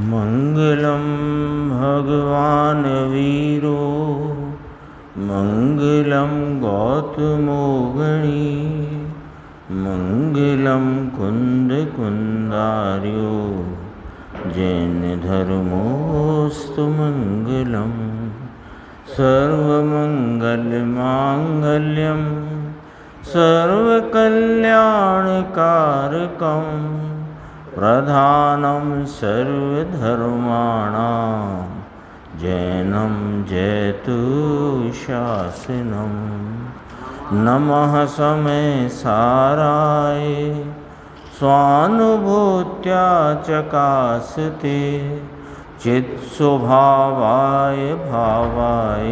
मंगलम भगवान वीरो मंगलम गौतमो गणी मंगलम कुंद कुंदार्यो जैन धर्मोस्तु मंगलम सर्वमंगल मांगल्यम सर्वकल्याणकारकम प्रधानम सर्वधर्माणां जैनम जयतु शासनम। नमः समय साराय स्वानुभूत्या चकासते चित्स्वभावाय भावाय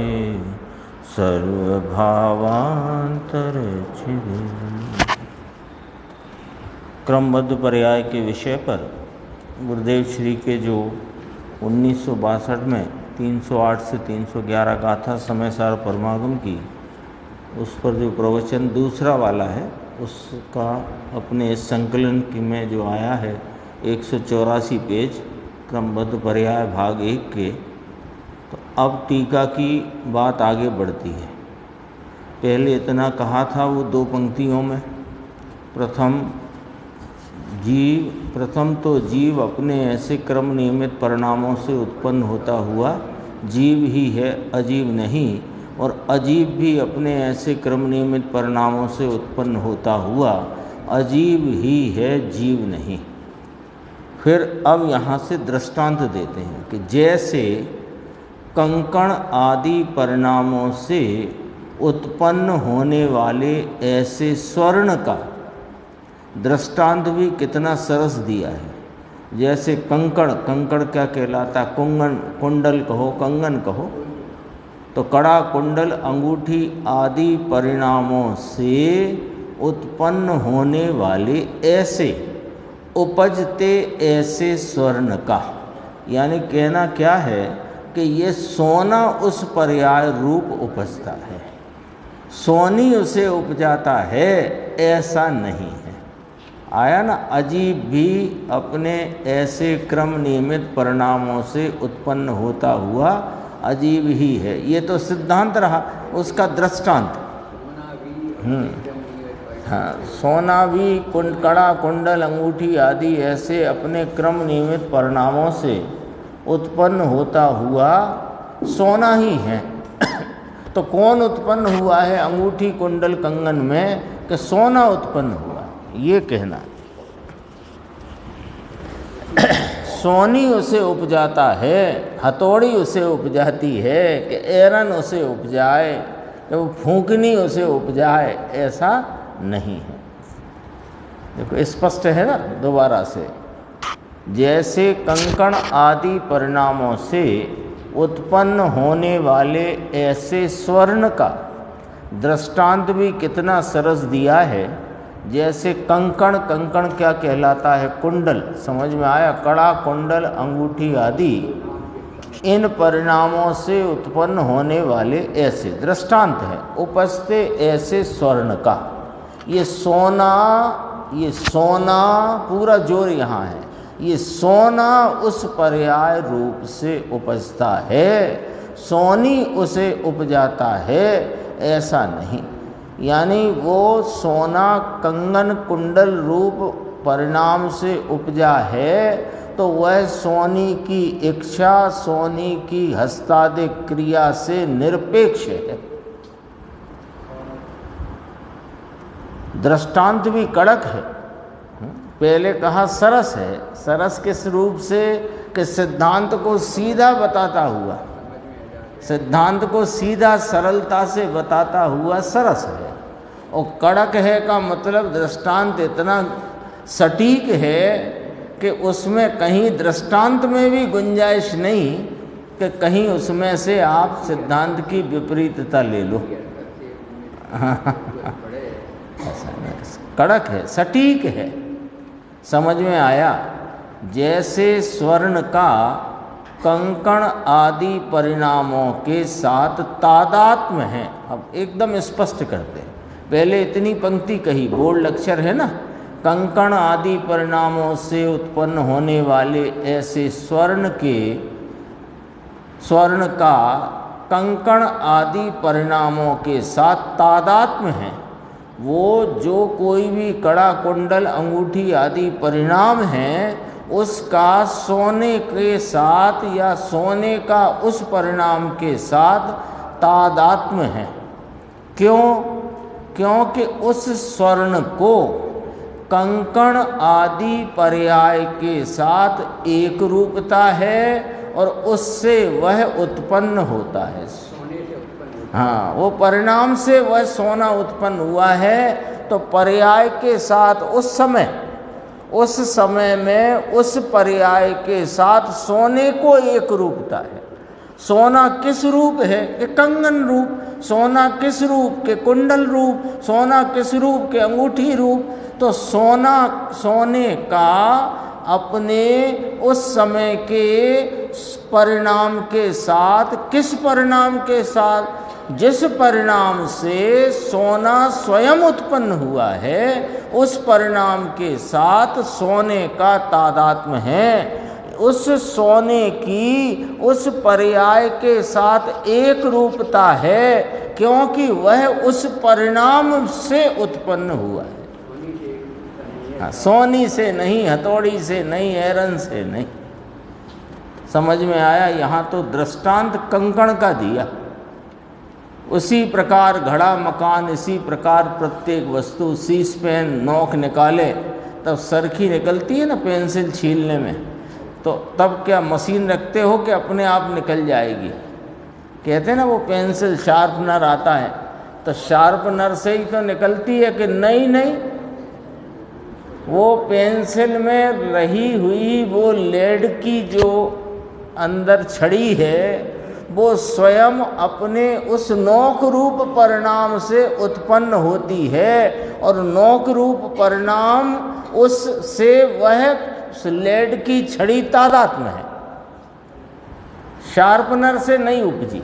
सर्वभावांतरचिदे। क्रमबद्ध पर्याय के विषय पर गुरुदेव श्री के जो 1962 में 308 से 311 गाथा समय सार परमागम की, उस पर जो प्रवचन दूसरा वाला है उसका अपने इस संकलन की में जो आया है 184 पेज क्रमबद्ध पर्याय भाग 1 के। तो अब टीका की बात आगे बढ़ती है। पहले इतना कहा था वो 2 पंक्तियों में। प्रथम तो जीव अपने ऐसे क्रम नियमित परिणामों से उत्पन्न होता हुआ जीव ही है, अजीव नहीं, और अजीव भी अपने ऐसे क्रम नियमित परिणामों से उत्पन्न होता हुआ अजीव ही है, जीव नहीं। फिर अब यहाँ से दृष्टांत देते हैं कि जैसे कंकण आदि परिणामों से उत्पन्न होने वाले ऐसे स्वर्ण का दृष्टांत भी कितना सरस दिया है। जैसे कंकण, कंकण क्या कहलाता, कुंगन, कुंडल कहो, कंगन कहो, तो कड़ा, कुंडल, अंगूठी आदि परिणामों से उत्पन्न होने वाले ऐसे उपजते ऐसे स्वर्ण का, यानी कहना क्या है कि ये सोना उस पर्याय रूप उपजता है, सोनी उसे उपजाता है, ऐसा नहीं है। आया ना, अजीब भी अपने ऐसे क्रम नियमित परिणामों से उत्पन्न होता हुआ अजीब ही है। ये तो सिद्धांत रहा, उसका दृष्टांत। हाँ, सोना भी कड़ा, कुंडल, अंगूठी आदि ऐसे अपने क्रम नियमित परिणामों से उत्पन्न होता हुआ सोना ही है। तो कौन उत्पन्न हुआ है अंगूठी, कुंडल, कंगन में कि सोना उत्पन्न हुआ, ये कहना। सोनी उसे उपजाता है, हथौड़ी उसे उपजाती है कि एरन उसे उपजाए, कि वो फूंकनी उसे उपजाए, ऐसा नहीं है। देखो स्पष्ट है ना, दोबारा से। जैसे कंकण आदि परिणामों से उत्पन्न होने वाले ऐसे स्वर्ण का दृष्टांत भी कितना सरस दिया है। जैसे कंकण, कंकण क्या कहलाता है, कुंडल, समझ में आया, कड़ा, कुंडल, अंगूठी आदि इन परिणामों से उत्पन्न होने वाले ऐसे दृष्टांत है उपजते ऐसे स्वर्ण का। ये सोना पूरा जोर यहाँ है, ये सोना उस पर्याय रूप से उपजता है, सोनी उसे उपजाता है, ऐसा नहीं। यानी वो सोना कंगन कुंडल रूप परिणाम से उपजा है, तो वह सोनी की इच्छा, सोनी की हस्तादिक क्रिया से निरपेक्ष है। दृष्टांत भी कड़क है। पहले कहा सरस है, सरस किस रूप से कि सिद्धांत को सीधा बताता हुआ, सिद्धांत को सीधा सरलता से बताता हुआ सरस है। और कड़क है का मतलब दृष्टांत इतना सटीक है कि उसमें कहीं दृष्टांत में भी गुंजाइश नहीं कि कहीं उसमें से आप सिद्धांत की विपरीतता ले लो। कड़क है, सटीक है, समझ में आया। जैसे स्वर्ण का कंकण आदि परिणामों के साथ तादात्म्य है। अब एकदम स्पष्ट करते हैं। पहले इतनी पंक्ति कही, बोल्ड अक्षर है ना, कंकण आदि परिणामों से उत्पन्न होने वाले ऐसे स्वर्ण का कंकण आदि परिणामों के साथ तादात्म्य है। वो जो कोई भी कड़ा कुंडल अंगूठी आदि परिणाम हैं उसका सोने के साथ या सोने का उस परिणाम के साथ तादात्म्य है। क्यों? क्योंकि उस स्वर्ण को कंकण आदि पर्याय के साथ एक रूपता है और उससे वह उत्पन्न होता है। हाँ, वो परिणाम से वह सोना उत्पन्न हुआ है, तो पर्याय के साथ उस समय में उस पर्याय के साथ सोने को एक रूपता है। सोना किस रूप है? कि कंगन रूप। सोना किस रूप? के कुंडल रूप। सोना किस रूप? के अंगूठी रूप। तो सोने का अपने उस समय के परिणाम के साथ, किस परिणाम के साथ? जिस परिणाम से सोना स्वयं उत्पन्न हुआ है उस परिणाम के साथ सोने का तादात्म्य है। उस सोने की उस पर्याय के साथ एक रूपता है क्योंकि वह उस परिणाम से उत्पन्न हुआ है। हाँ, सोनी से नहीं, हथौड़ी से नहीं, ऐरन से नहीं। समझ में आया? यहाँ तो दृष्टांत कंकण का दिया। उसी प्रकार घड़ा मकान, इसी प्रकार प्रत्येक वस्तु, सीस पेन नोक निकाले तब सरखी निकलती है ना पेंसिल छीलने में, तो तब क्या मशीन रखते हो कि अपने आप निकल जाएगी? कहते हैं ना वो पेंसिल शार्पनर आता है, तो शार्पनर से ही तो निकलती है कि नहीं, वो पेंसिल में रही हुई वो लेड की जो अंदर छड़ी है वो स्वयं अपने उस नोक रूप परिणाम से उत्पन्न होती है और नोक रूप परिणाम उससे वह लेड की छड़ी तादात्म्य है, शार्पनर से नहीं उपजी।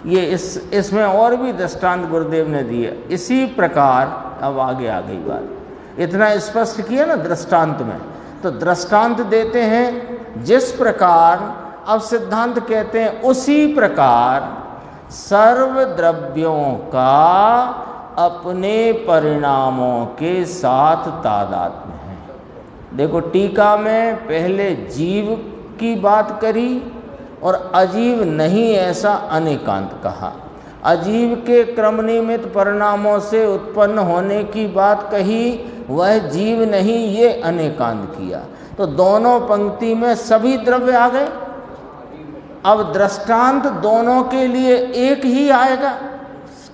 ये इसमें और भी दृष्टांत गुरुदेव ने दिए। इसी प्रकार अब आगे आ गई बात, इतना स्पष्ट किया ना दृष्टांत में, तो दृष्टांत देते हैं जिस प्रकार, अब सिद्धांत कहते हैं उसी प्रकार सर्व द्रव्यों का अपने परिणामों के साथ तादात्म्य है। देखो टीका में पहले जीव की बात करी और अजीव नहीं ऐसा अनेकांत कहा। अजीव के क्रम निमित्त परिणामों से उत्पन्न होने की बात कही, वह जीव नहीं ये अनेकांत किया। तो दोनों पंक्ति में सभी द्रव्य आ गए। अब दृष्टांत दोनों के लिए एक ही आएगा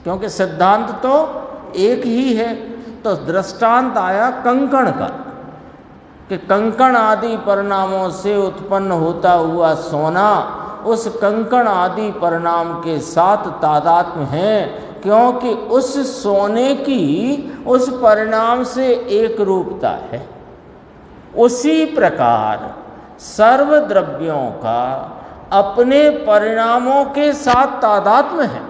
क्योंकि सिद्धांत तो एक ही है। तो दृष्टांत आया कंकण का कि कंकण आदि परिणामों से उत्पन्न होता हुआ सोना उस कंकण आदि परिणाम के साथ तादात्म्य है क्योंकि उस सोने की उस परिणाम से एक रूपता है। उसी प्रकार सर्व द्रव्यों का अपने परिणामों के साथ तादात्म्य है।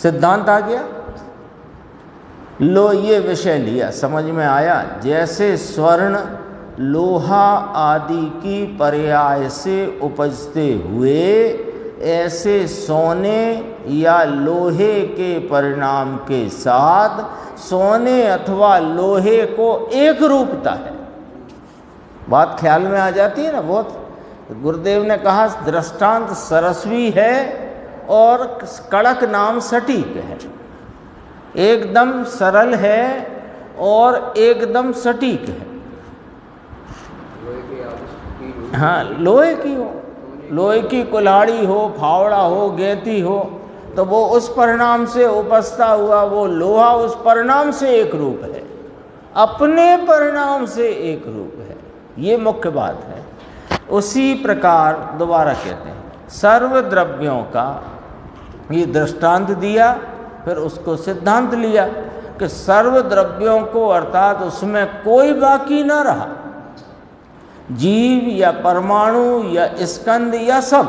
सिद्धांत आ गया। लो ये विषय लिया, समझ में आया? जैसे स्वर्ण लोहा आदि की पर्याय से उपजते हुए ऐसे सोने या लोहे के परिणाम के साथ सोने अथवा लोहे को एक रूपता है। बात ख्याल में आ जाती है ना बहुत। गुरुदेव ने कहा दृष्टांत सरस्वी है और कड़क नाम सटीक है, एकदम सरल है और एकदम सटीक है। हाँ, लोहे की हो, लोहे की कुल्हाड़ी हो, फावड़ा हो, गेंती हो, तो वो उस परिणाम से उपजता हुआ वो लोहा उस परिणाम से एक रूप है, अपने परिणाम से एक रूप है। ये मुख्य बात है। उसी प्रकार दोबारा कहते हैं सर्व द्रव्यों का, ये दृष्टांत दिया, फिर उसको सिद्धांत लिया कि सर्व द्रव्यों को अर्थात उसमें कोई बाकी ना रहा, जीव या परमाणु या स्कंद या सब।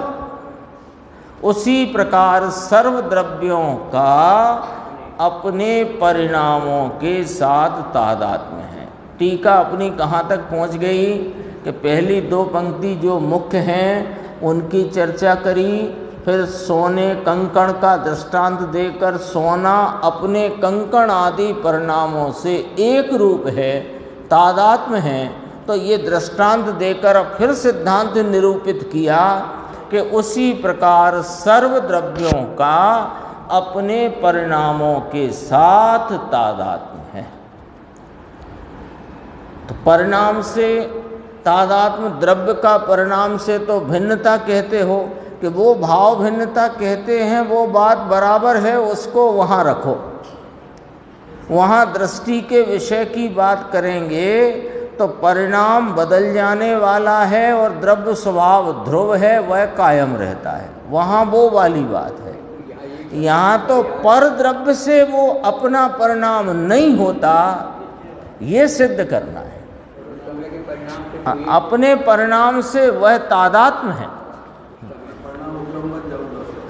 उसी प्रकार सर्व द्रव्यों का अपने परिणामों के साथ तादात्म्य है। टीका अपनी कहाँ तक पहुँच गई कि पहली दो पंक्ति जो मुख्य हैं उनकी चर्चा करी, फिर सोने कंकण का दृष्टांत देकर सोना अपने कंकण आदि परिणामों से एक रूप है, तादात्म्य है, तो ये दृष्टांत देकर फिर सिद्धांत निरूपित किया कि उसी प्रकार सर्व द्रव्यों का अपने परिणामों के साथ तादात्म्य है। तो परिणाम से तादात्म्य, द्रव्य का परिणाम से तो भिन्नता कहते हो कि वो भाव भिन्नता कहते हैं, वो बात बराबर है, उसको वहाँ रखो। वहाँ दृष्टि के विषय की बात करेंगे तो परिणाम बदल जाने वाला है और द्रव्य स्वभाव ध्रुव है, वह कायम रहता है, वहाँ वो वाली बात है। यहाँ तो पर द्रव्य से वो अपना परिणाम नहीं होता, ये सिद्ध करना है। अपने परिणाम से वह तादात्म्य है।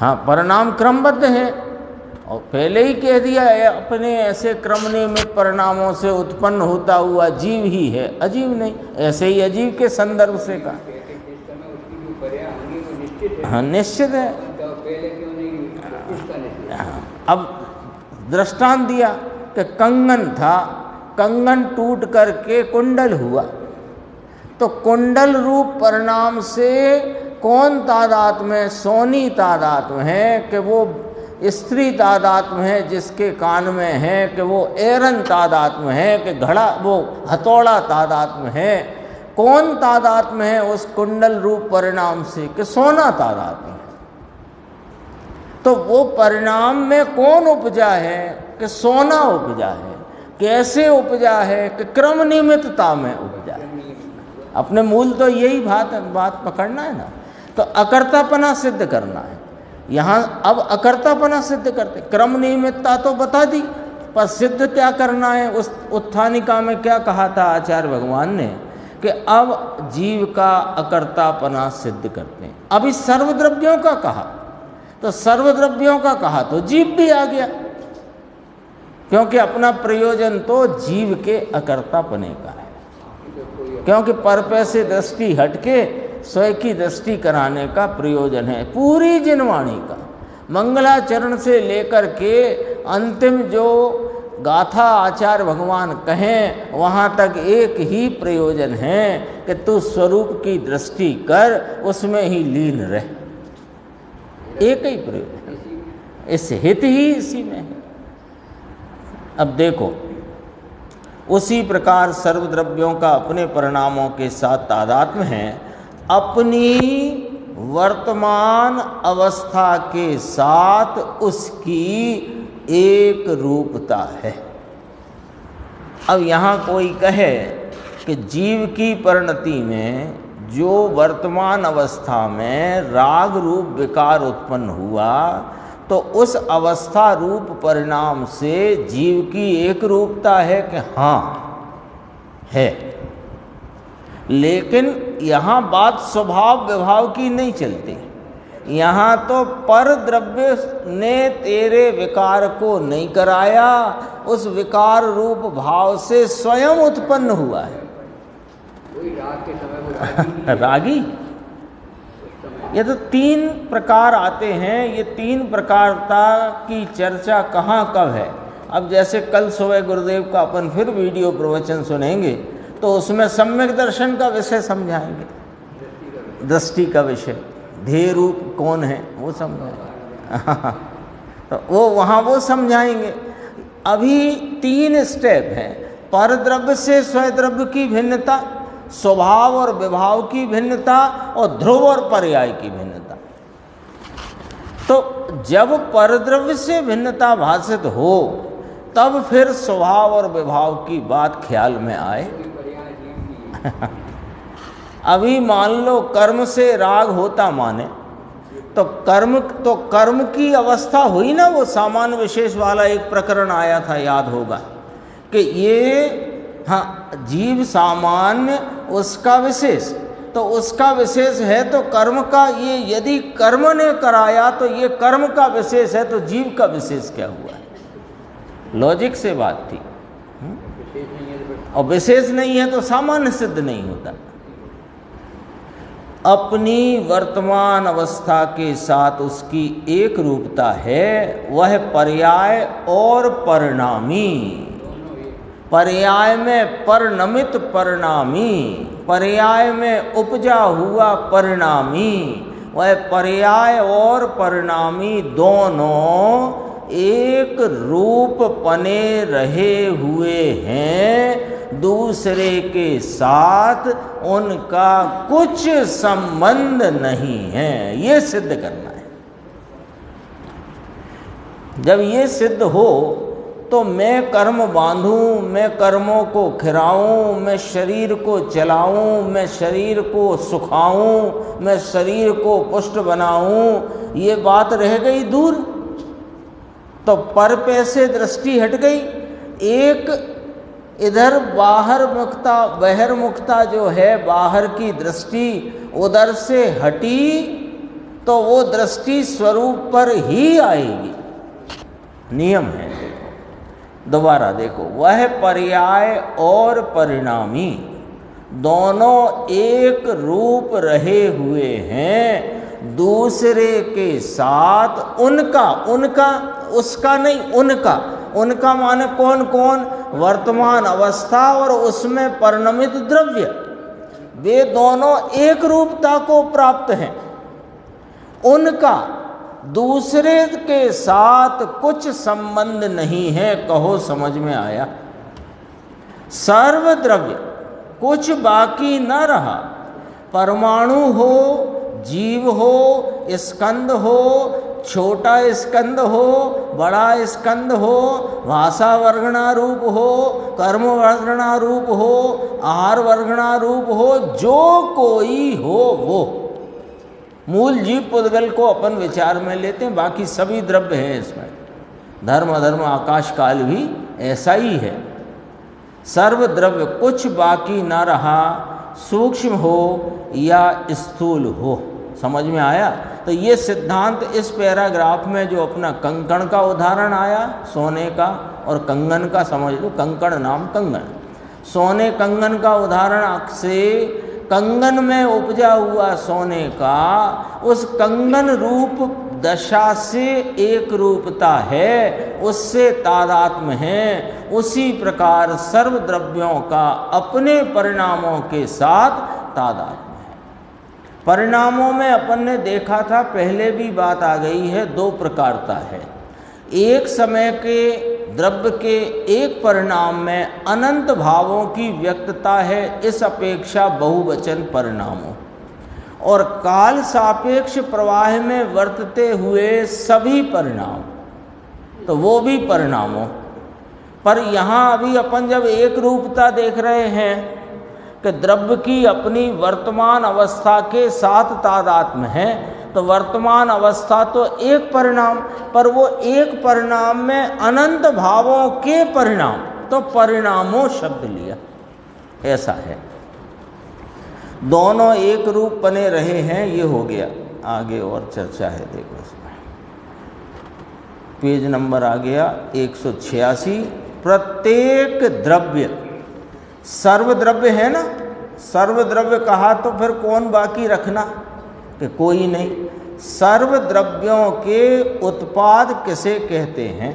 हाँ, परिणाम क्रमबद्ध है और पहले ही कह दिया है अपने ऐसे क्रम नियमित परिणामों से उत्पन्न होता हुआ जीव ही है, अजीब नहीं। ऐसे ही अजीब के संदर्भ से कहा। हाँ, निश्चित है। अब दृष्टांत दिया कि कंगन था, कंगन टूट करके कुंडल हुआ, तो कुंडल रूप परिणाम से कौन तादात्म्य है? सोनी तादात्म्य है कि वो स्त्री तादात्म्य है जिसके कान में है, कि वो एरन तादात्म्य है, कि घड़ा वो हथौड़ा तादात्म्य है। कौन तादात्म्य है उस कुंडल रूप परिणाम से? कि सोना तादात्म्य है। तो वो परिणाम में कौन उपजा है? कि सोना उपजा है। कैसे उपजा है? कि क्रम नियमितता में उपजा है। अपने मूल तो यही बात पकड़ना है ना। तो अकर्तापना सिद्ध करना है। यहाँ अब अकर्तापना सिद्ध करते, क्रम नियमितता तो बता दी, पर सिद्ध क्या करना है? उस उत्थानिका में क्या कहा था आचार्य भगवान ने कि अब जीव का अकर्तापना सिद्ध करते हैं। अभी सर्वद्रव्यों का कहा, तो सर्वद्रव्यों का कहा तो जीव भी आ गया, क्योंकि अपना प्रयोजन तो जीव के अकर्तापने का है। क्योंकि परपय से दृष्टि हटके स्वयं की दृष्टि कराने का प्रयोजन है पूरी जिनवाणी का। मंगलाचरण से लेकर के अंतिम जो गाथा आचार्य भगवान कहें, वहाँ तक एक ही प्रयोजन है कि तू स्वरूप की दृष्टि कर, उसमें ही लीन रह। एक ही प्रयोजन, इस हित ही इसी में है। अब देखो, उसी प्रकार सर्वद्रव्यों का अपने परिणामों के साथ तादात्म्य है, अपनी वर्तमान अवस्था के साथ उसकी एक रूपता है। अब यहाँ कोई कहे कि जीव की परिणति में जो वर्तमान अवस्था में राग रूप विकार उत्पन्न हुआ, तो उस अवस्था रूप परिणाम से जीव की एक रूपता है कि हाँ है। लेकिन यहाँ बात स्वभाव विभाव की नहीं चलती। यहाँ तो पर द्रव्य ने तेरे विकार को नहीं कराया, उस विकार रूप भाव से स्वयं उत्पन्न हुआ है। रागी ये तो तीन प्रकार आते हैं। ये तीन प्रकारता की चर्चा कहाँ कब है? अब जैसे कल सुबह गुरुदेव का अपन फिर वीडियो प्रवचन सुनेंगे, तो उसमें सम्यक दर्शन का विषय समझाएंगे, दृष्टि का विषय, ध्येय रूप कौन है वो समझाएंगे। तो वो वहाँ वो समझाएंगे। अभी तीन स्टेप हैं, पर द्रव्य से स्वद्रव्य की भिन्नता, स्वभाव और विभाव की भिन्नता, और ध्रुव और पर्याय की भिन्नता। तो जब परद्रव्य से भिन्नता भाषित हो, तब फिर स्वभाव और विभाव की बात ख्याल में आए। अभी मान लो कर्म से राग होता माने, तो कर्म की अवस्था हुई ना। वो सामान्य विशेष वाला एक प्रकरण आया था, याद होगा कि ये हाँ जीव सामान्य उसका विशेष, तो उसका विशेष है तो कर्म का, ये यदि कर्म ने कराया तो ये कर्म का विशेष है, तो जीव का विशेष क्या हुआ है? लॉजिक से बात थी। और विशेष नहीं है तो सामान्य सिद्ध नहीं होता। अपनी वर्तमान अवस्था के साथ उसकी एक रूपता है, वह पर्याय और परिणामी। पर्याय में परिणमित परिणामी, पर्याय में उपजा हुआ परिणामी, वह पर्याय और परिणामी दोनों एक रूप बने रहे हुए हैं, दूसरे के साथ उनका कुछ संबंध नहीं है। ये सिद्ध करना है। जब ये सिद्ध हो तो मैं कर्म बांधूं, मैं कर्मों को खिराऊं, मैं शरीर को चलाऊं, मैं शरीर को सुखाऊं, मैं शरीर को पुष्ट बनाऊं, ये बात रह गई दूर। तो पर पैसे दृष्टि हट गई। एक इधर बाहर मुक्ता, बहिर्मुखता जो है बाहर की दृष्टि उधर से हटी तो वो दृष्टि स्वरूप पर ही आएगी। नियम है। दोबारा देखो, वह पर्याय और परिणामी दोनों एक रूप रहे हुए हैं, दूसरे के साथ उनका, उनका उसका नहीं, उनका, उनका माने कौन कौन? वर्तमान अवस्था और उसमें परिणमित द्रव्य, वे दोनों एक रूपता को प्राप्त हैं। उनका दूसरे के साथ कुछ संबंध नहीं है। कहो समझ में आया? सर्वद्रव्य कुछ बाकी न रहा। परमाणु हो, जीव हो, स्कंद हो, छोटा स्कंद हो, बड़ा स्कंद हो, भाषा वर्गणा रूप हो, कर्म वर्गणा रूप हो, आहार वर्गणा रूप हो, जो कोई हो वो मूल जीव पुद्गल को अपन विचार में लेते हैं। बाकी सभी द्रव्य हैं इसमें। धर्म अधर्म आकाश काल भी ऐसा ही है। सर्व द्रव्य कुछ बाकी न रहा, सूक्ष्म हो या स्थूल हो। समझ में आया? तो ये सिद्धांत इस पैराग्राफ में जो अपना कंकण का उदाहरण आया, सोने का और कंगन का, समझ लो, कंकण नाम कंगन, सोने कंगन का उदाहरण से कंगन में उपजा हुआ सोने का उस कंगन रूप दशा से एक रूपता है, उससे तादात्म्य है। उसी प्रकार सर्व द्रव्यों का अपने परिणामों के साथ तादात्म्य है। परिणामों में अपन ने देखा था, पहले भी बात आ गई है, दो प्रकारता है। एक समय के द्रव्य के एक परिणाम में अनंत भावों की व्यक्तता है, इस अपेक्षा बहुवचन परिणामों, और काल सापेक्ष प्रवाह में वर्तते हुए सभी परिणाम, तो वो भी परिणामों। पर यहाँ अभी अपन जब एक रूपता देख रहे हैं कि द्रव्य की अपनी वर्तमान अवस्था के साथ तादात्म्य है, तो वर्तमान अवस्था तो एक परिणाम, पर वो एक परिणाम में अनंत भावों के परिणाम, तो परिणामों शब्द लिया, ऐसा है। दोनों एक रूप बने रहे हैं, ये हो गया। आगे और चर्चा है, देखो इसमें पेज नंबर आ गया 186। प्रत्येक द्रव्य, सर्वद्रव्य है ना, सर्वद्रव्य कहा तो फिर कौन बाकी रखना कि कोई नहीं। सर्व द्रव्यों के उत्पाद किसे कहते हैं?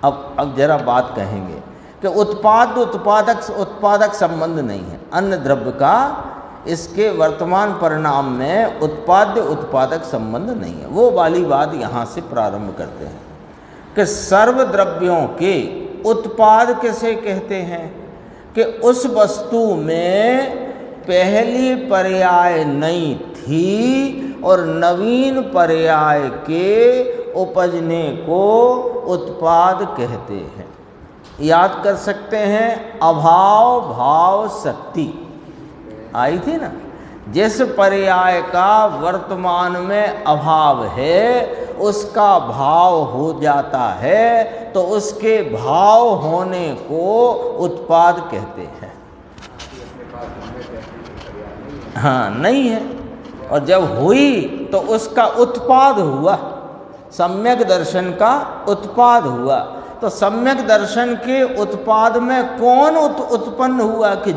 अब जरा बात कहेंगे कि उत्पाद उत्पादक संबंध नहीं है। अन्य द्रव्य का इसके वर्तमान परिणाम में उत्पाद्य उत्पादक संबंध नहीं है। वो वाली बात यहाँ से प्रारंभ करते हैं कि सर्व द्रव्यों के उत्पाद किसे कहते हैं? कि उस वस्तु में पहली पर्याय नहीं थी और नवीन पर्याय के उपजने को उत्पाद कहते हैं। याद कर सकते हैं, अभाव भाव शक्ति आई थी ना। जिस पर्याय का वर्तमान में अभाव है उसका भाव हो जाता है, तो उसके भाव होने को उत्पाद कहते हैं। हाँ, नहीं है। और जब हुई तो उसका उत्पाद हुआ, सम्यक दर्शन का उत्पाद हुआ। तो सम्यक दर्शन के उत्पाद में कौन उत्पन्न हुआ कि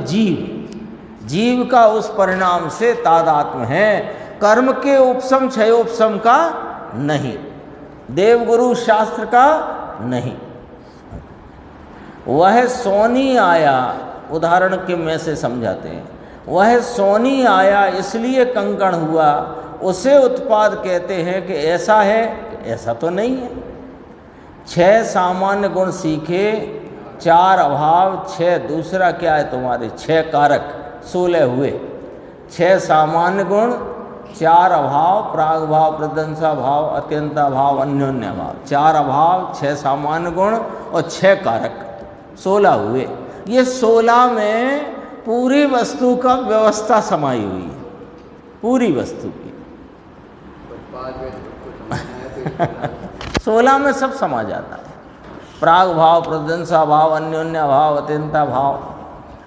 जीव का उस परिणाम से तादात्म्य है, कर्म के उपसम क्षयोपसम का नहीं, देवगुरु शास्त्र का नहीं। वह सोनी आया, उदाहरण के में से समझाते हैं, वह सोनी आया इसलिए कंकण हुआ, उसे उत्पाद कहते हैं कि ऐसा है, ऐसा तो नहीं है। 6 सामान्य गुण सीखे, 4 अभाव, 6 दूसरा क्या है तुम्हारे 6 कारक, 16 हुए। 6 सामान्य गुण, 4 अभाव, प्राग भाव, प्रदंसा भाव, अत्यंता भाव, अन्योन्य भाव, 4 अभाव, 6 सामान्य गुण और 6 कारक, 16 हुए। ये 16 में पूरी वस्तु का व्यवस्था समाई हुई है, पूरी वस्तु की 16 में सब समा जाता है। प्राग भाव, प्रदंसा भाव, अन्योन्य भाव, अत्यंता भाव,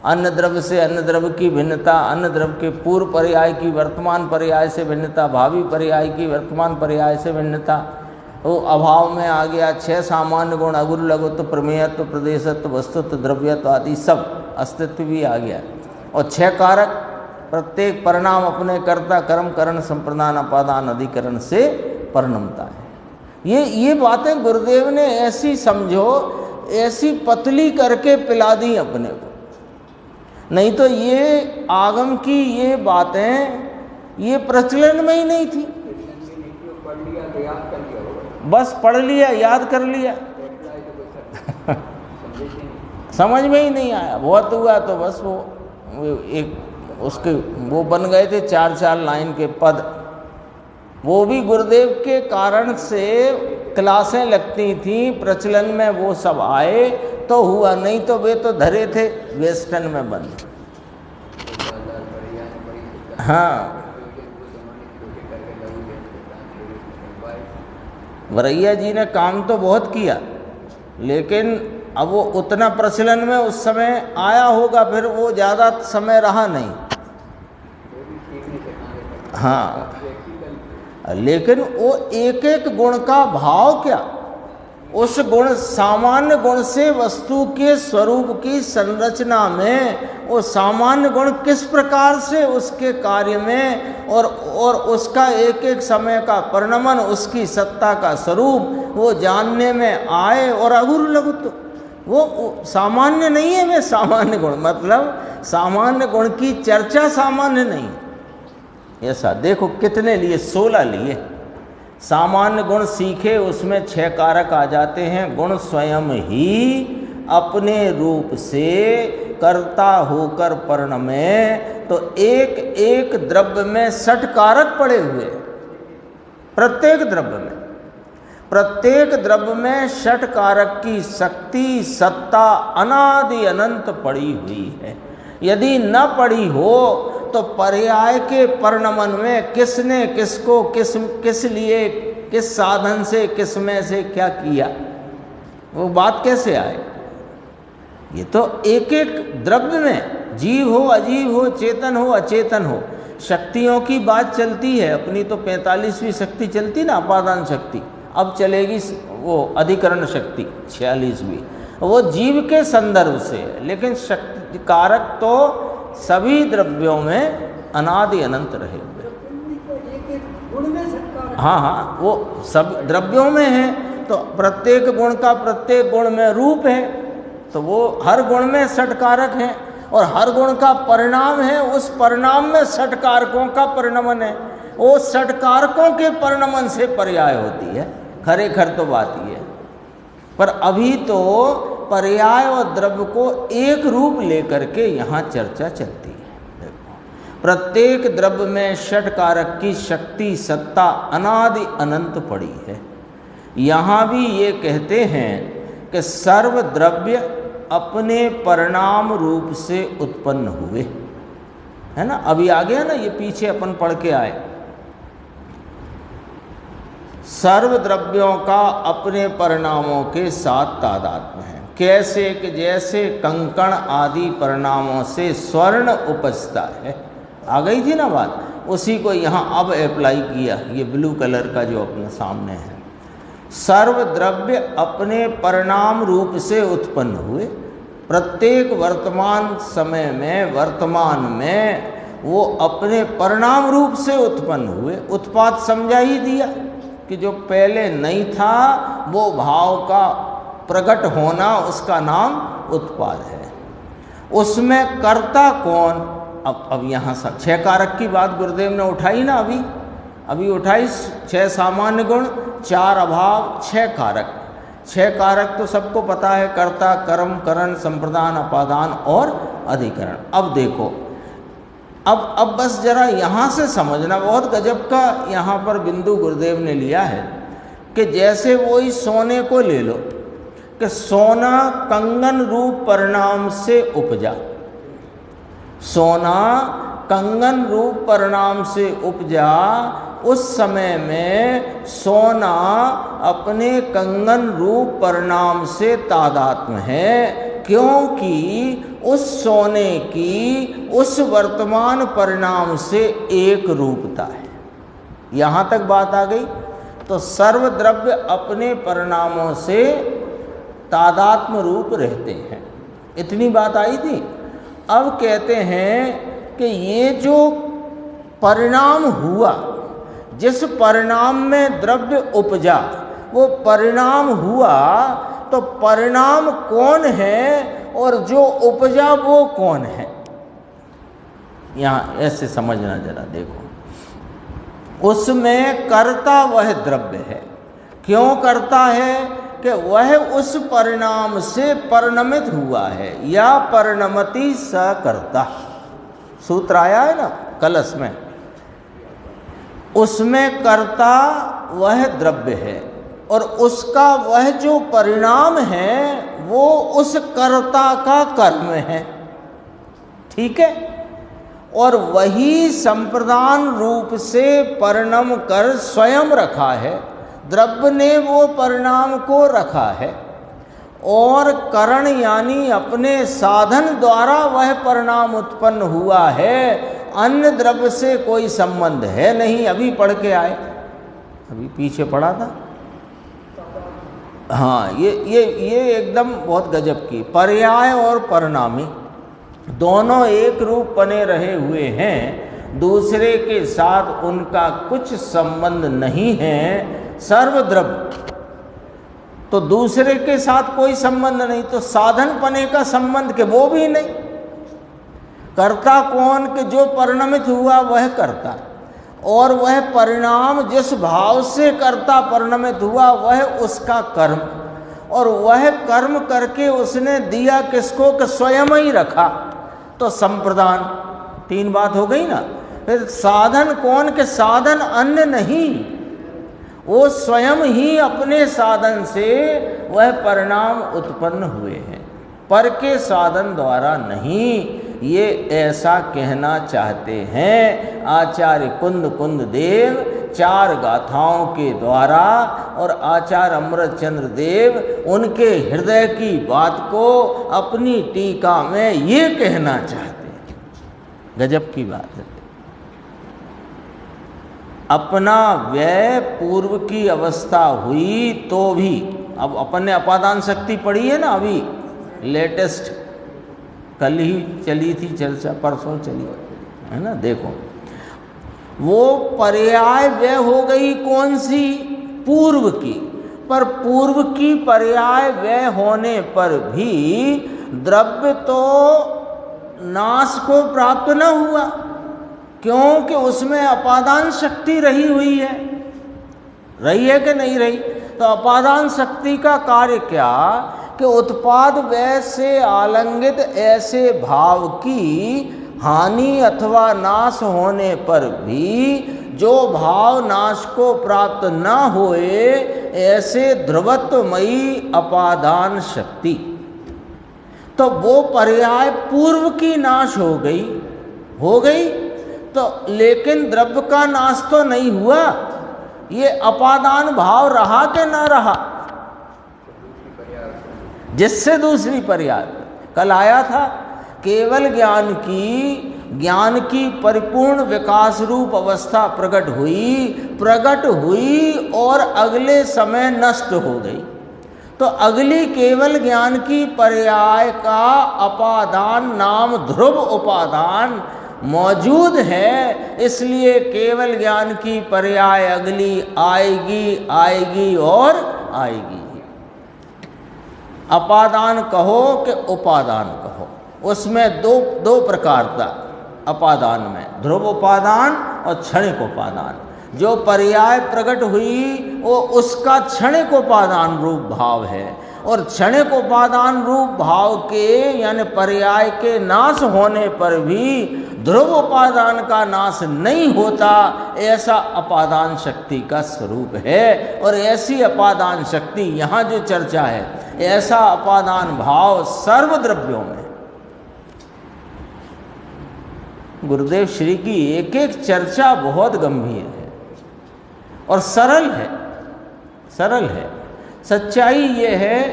अन्न द्रव्य से अन्न द्रव्य की भिन्नता, अन्न द्रव्य के पूर्व पर्याय की वर्तमान पर्याय से भिन्नता, भावी पर्याय की वर्तमान पर्याय से भिन्नता। वो अभाव में आ गया 6 सामान्य गुण, अगुरु लघुत्व, प्रमेयत्व, प्रदेशत्व, वस्तुत्व, द्रव्यत्व आदि सब अस्तित्व भी आ गया। और 6 कारक, प्रत्येक परिणाम अपने कर्ता कर्म करण संप्रदान अपादान अधिकरण से परिणमता है। ये बातें गुरुदेव ने ऐसी समझो, ऐसी पतली करके पिला दी अपने को, नहीं तो ये आगम की ये बातें ये प्रचलन में ही नहीं थी। बस पढ़ लिया, याद कर लिया, समझ में ही नहीं आया। बहुत हुआ तो बस वो एक उसके वो बन गए थे 4-4 लाइन के पद। वो भी गुरुदेव के कारण से क्लासें लगती थी, प्रचलन में वो सब आए तो हुआ, नहीं तो वे तो धरे थे वेस्टर्न में बंद। हाँ, वरैया जी ने काम तो बहुत किया, लेकिन अब वो उतना प्रचलन में उस समय आया होगा, फिर वो ज़्यादा समय रहा नहीं। हाँ, लेकिन वो एक एक गुण का भाव क्या, उस गुण सामान्य गुण से वस्तु के स्वरूप की संरचना में वो सामान्य गुण किस प्रकार से उसके कार्य में और उसका एक एक समय का परिणमन, उसकी सत्ता का स्वरूप वो जानने में आए। और अगुरु लघुत्व वो सामान्य नहीं है, वे सामान्य गुण मतलब सामान्य गुण की चर्चा सामान्य नहीं। ऐसा देखो कितने लिए, 16 लिए। सामान्य गुण सीखे, उसमें 6 कारक आ जाते हैं। गुण स्वयं ही अपने रूप से कर्ता होकर परिणमे, तो एक एक द्रव्य में 6 कारक पड़े हुए, प्रत्येक द्रव्य में 6 कारक की शक्ति सत्ता अनादि अनंत पड़ी हुई है। यदि न पड़ी हो तो पर्याय के परिणमन में किसने किसको किस लिए, किस साधन से, किस में से क्या किया, वो बात कैसे आए। ये तो एक एक द्रव्य में जीव हो, अजीव हो, चेतन हो, अचेतन हो, शक्तियों की बात चलती है। अपनी तो 45वीं शक्ति चलती ना, अपादान शक्ति, अब चलेगी वो अधिकरण शक्ति 46वीं, वो जीव के संदर्भ से। लेकिन शक्ति कारक तो सभी द्रव्यों में अनादि अनंत रहे हुए। हाँ, वो सब द्रव्यों में है, तो प्रत्येक गुण का प्रत्येक गुण में रूप है, तो वो हर गुण में 6 कारक हैं और हर गुण का परिणाम है, उस परिणाम में 6 कारकों का परिणमन है। वो 6 कारकों के परिणमन से पर्याय होती है। खरेखर तो बात ये है, पर अभी तो पर्याय और द्रव्य को एक रूप लेकर के यहाँ चर्चा चलती है। प्रत्येक द्रव्य में 6 कारक की शक्ति सत्ता अनादि अनंत पड़ी है। यहाँ भी ये कहते हैं कि सर्व द्रव्य अपने परिणाम रूप से उत्पन्न हुए, है ना। अभी आ गया ना, ये पीछे अपन पढ़ के आए। सर्व द्रव्यों का अपने परिणामों के साथ तादात्म्य है। कैसे कि जैसे कंकण आदि परिणामों से स्वर्ण उपजता है। आ गई थी ना बात, उसी को यहाँ अब अप्लाई किया, ये ब्लू कलर का जो अपने सामने है। सर्व द्रव्य अपने परिणाम रूप से उत्पन्न हुए। प्रत्येक वर्तमान समय में, वर्तमान में वो अपने परिणाम रूप से उत्पन्न हुए। उत्पाद समझा ही दिया कि जो पहले नहीं था वो भाव का प्रकट होना, उसका नाम उत्पाद है। उसमें कर्ता कौन? अब यहाँ 6 कारक की बात गुरुदेव ने उठाई ना, अभी उठाई। 6 सामान्य गुण, 4 अभाव, 6 कारक। 6 कारक तो सबको पता है, कर्ता, कर्म, करण, संप्रदान, अपादान और अधिकरण। अब देखो, अब बस जरा यहाँ से समझना, बहुत गजब का यहाँ पर बिंदु गुरुदेव ने लिया है कि जैसे वही सोने को ले लो कि सोना कंगन रूप परिणाम से उपजा। सोना कंगन रूप परिणाम से उपजा। उस समय में सोना अपने कंगन रूप परिणाम से तादात्म्य है, क्योंकि उस सोने की उस वर्तमान परिणाम से एक रूपता है। यहाँ तक बात आ गई। तो सर्व द्रव्य अपने परिणामों से तादात्म्य रूप रहते हैं, इतनी बात आई थी। अब कहते हैं कि ये जो परिणाम हुआ, जिस परिणाम में द्रव्य उपजा, वो परिणाम हुआ, तो परिणाम कौन है और जो उपजा वो कौन है? यहाँ ऐसे समझना जरा, देखो। उसमें कर्ता वह द्रव्य है। क्यों कर्ता है? कि वह उस परिणाम से परिणमित हुआ है, या परिणमति सकर्ता। सूत्र आया है ना कलश में। उसमें कर्ता वह द्रव्य है और उसका वह जो परिणाम है वो उस कर्ता का कर्म है। ठीक है? और वही संप्रदान रूप से परिणम कर स्वयं रखा है। द्रव्य ने वो परिणाम को रखा है और करण यानी अपने साधन द्वारा वह परिणाम उत्पन्न हुआ है। अन्य द्रव्य से कोई संबंध है नहीं। अभी पढ़ के आए, अभी पीछे पढ़ा था। हाँ, ये एकदम बहुत गजब की। पर्याय और परिणामी दोनों एक रूप बने रहे हुए हैं, दूसरे के साथ उनका कुछ संबंध नहीं है। सर्वद्रव्य तो दूसरे के साथ कोई संबंध नहीं, तो साधन पने का संबंध के वो भी नहीं। कर्ता कौन? कि जो परिणमित हुआ वह कर्ता, और वह परिणाम जिस भाव से कर्ता परिणमित हुआ वह उसका कर्म, और वह कर्म करके उसने दिया किसको? कि स्वयं ही रखा। तो संप्रदान, 3 बात हो गई ना। फिर साधन कौन? के साधन अन्य नहीं, वो स्वयं ही अपने साधन से वह परिणाम उत्पन्न हुए हैं, पर के साधन द्वारा नहीं। ये ऐसा कहना चाहते हैं आचार्य कुंद देव 4 गाथाओं के द्वारा, और आचार्य अमृतचंद्र देव उनके हृदय की बात को अपनी टीका में ये कहना चाहते हैं। गजब की बात है। अपना व्यय पूर्व की अवस्था हुई तो भी, अब अपन ने अपादान शक्ति पढ़ी है ना, अभी लेटेस्ट, कल ही चली थी चर्चा, परसों चली है ना। देखो, वो पर्याय व्यय हो गई कौन सी? पूर्व की। पर पूर्व की पर्याय व्यय होने पर भी द्रव्य तो नाश को प्राप्त न हुआ, क्योंकि उसमें अपादान शक्ति रही हुई है। रही है कि नहीं रही? तो अपादान शक्ति का कार्य क्या? कि उत्पाद व्यय से आलंगित ऐसे भाव की हानि अथवा नाश होने पर भी जो भाव नाश को प्राप्त न होए, ऐसे ध्रुवत्वमयी अपादान शक्ति। तो वो पर्याय पूर्व की नाश हो गई तो, लेकिन द्रव्य का नाश तो नहीं हुआ। ये अपादान भाव रहा कि न रहा, जिससे दूसरी पर्याय कल आया था। केवल ज्ञान की ज्ञान की परिपूर्ण विकास रूप अवस्था प्रकट हुई और अगले समय नष्ट हो गई। तो अगली केवल ज्ञान की पर्याय का अपादान नाम ध्रुव उपादान मौजूद है, इसलिए केवल ज्ञान की पर्याय अगली आएगी और आएगी। अपादान कहो कि उपादान कहो, उसमें दो प्रकार था अपादान में, ध्रुव उपादान और क्षणिक उपादान। जो पर्याय प्रकट हुई वो उसका क्षणिक उपादान रूप भाव है, और क्षणिक उपादान रूप भाव के यानी पर्याय के नाश होने पर भी ध्रुव उपादान का नाश नहीं होता, ऐसा अपादान शक्ति का स्वरूप है। और ऐसी अपादान शक्ति यहाँ जो चर्चा है, ऐसा अपादान भाव सर्वद्रव्यों में। गुरुदेव श्री की एक एक चर्चा बहुत गंभीर है और सरल है। सच्चाई ये है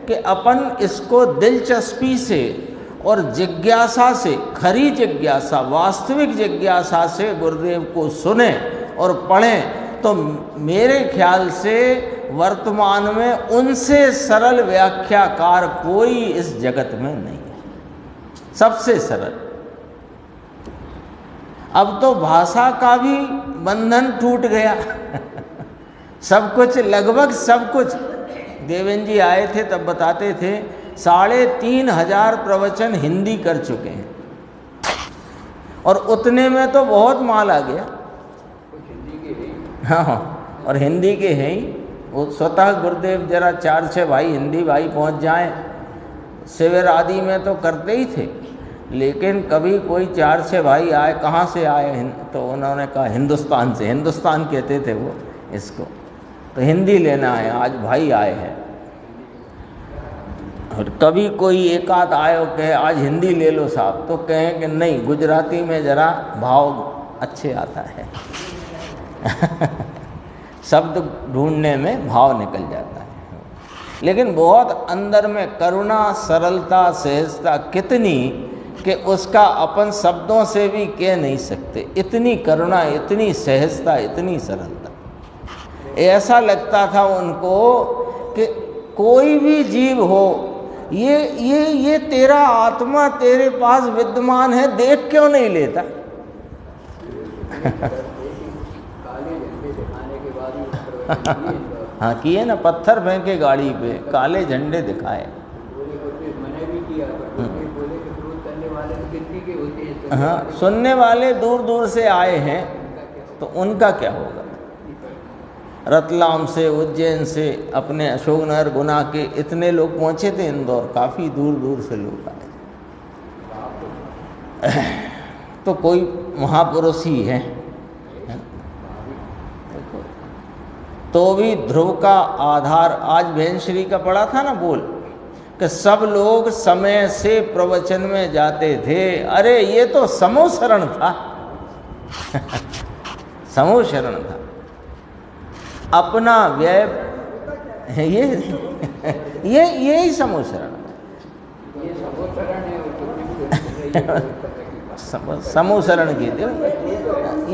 कि अपन इसको दिलचस्पी से और जिज्ञासा से, खरी जिज्ञासा, वास्तविक जिज्ञासा से गुरुदेव को सुने और पढ़ें, तो मेरे ख्याल से वर्तमान में उनसे सरल व्याख्याकार कोई इस जगत में नहीं है, सबसे सरल। अब तो भाषा का भी बंधन टूट गया सब कुछ, लगभग सब कुछ। देवेंद्र जी आए थे तब बताते थे 3,500 प्रवचन हिंदी कर चुके हैं, और उतने में तो बहुत माल आ गया। हाँ, और हिंदी के हैं ही वो स्वतः गुरुदेव जरा 4-6 भाई हिंदी भाई पहुंच जाएं, शिविर आदि में तो करते ही थे, लेकिन कभी कोई 4-6 भाई आए, कहाँ से आए, तो उन्होंने कहा हिंदुस्तान से, हिंदुस्तान कहते थे वो इसको, तो हिंदी लेना है, आज भाई आए हैं। और कभी कोई एक आध आए कहे आज हिंदी ले लो साहब, तो कहें कि नहीं, गुजराती में ज़रा भाव अच्छे आता है शब्द ढूंढने में भाव निकल जाता है। लेकिन बहुत अंदर में करुणा, सरलता, सहजता कितनी कि उसका अपन शब्दों से भी कह नहीं सकते। इतनी करुणा, इतनी सहजता, इतनी सरलता। ऐसा लगता था उनको कि कोई भी जीव हो, ये तेरा आत्मा तेरे पास विद्यमान है, देख क्यों नहीं लेता हाँ, किए ना, पत्थर फेंके गाड़ी पे, काले झंडे दिखाए। हाँ, सुनने वाले दूर दूर से आए हैं, तो उनका क्या होगा। रतलाम से, उज्जैन से, अपने अशोकनगर, गुना के इतने लोग पहुँचे थे इंदौर, काफ़ी दूर दूर से लोग आए तो कोई महापुरुष ही है। तो भी ध्रुव का आधार, आज भेंश्री का पढ़ा था ना बोल, कि सब लोग समय से प्रवचन में जाते थे। अरे ये तो समूह शरण था समूह शरण था, अपना व्यय ये ही समूह शरण समूह शरण की थी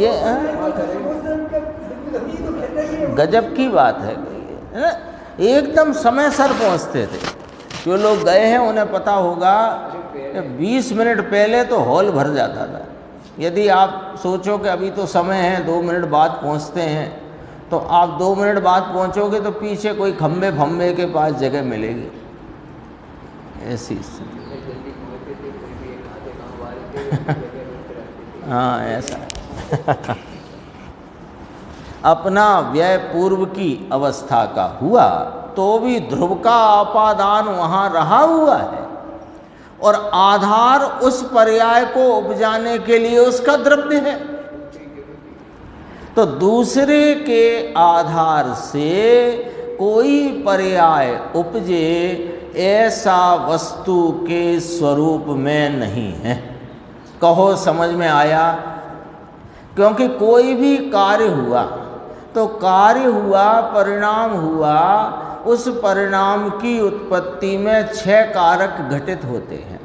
ये। गजब की बात है, एकदम समय सर पहुंचते थे। जो लोग गए हैं उन्हें पता होगा कि 20 मिनट पहले तो हॉल भर जाता था। यदि आप सोचो कि अभी तो समय है, 2 मिनट बाद पहुंचते हैं, तो आप 2 मिनट बाद पहुंचोगे तो पीछे कोई खम्बे फम्बे के पास जगह मिलेगी, ऐसी स्थिति हाँ, ऐसा अपना व्यय पूर्व की अवस्था का हुआ, तो भी ध्रुव का अपादान वहाँ रहा हुआ है, और आधार उस पर्याय को उपजाने के लिए उसका द्रव्य है। तो दूसरे के आधार से कोई पर्याय उपजे, ऐसा वस्तु के स्वरूप में नहीं है। कहो समझ में आया। क्योंकि कोई भी कार्य हुआ तो कार्य हुआ, परिणाम हुआ, उस परिणाम की उत्पत्ति में 6 कारक घटित होते हैं।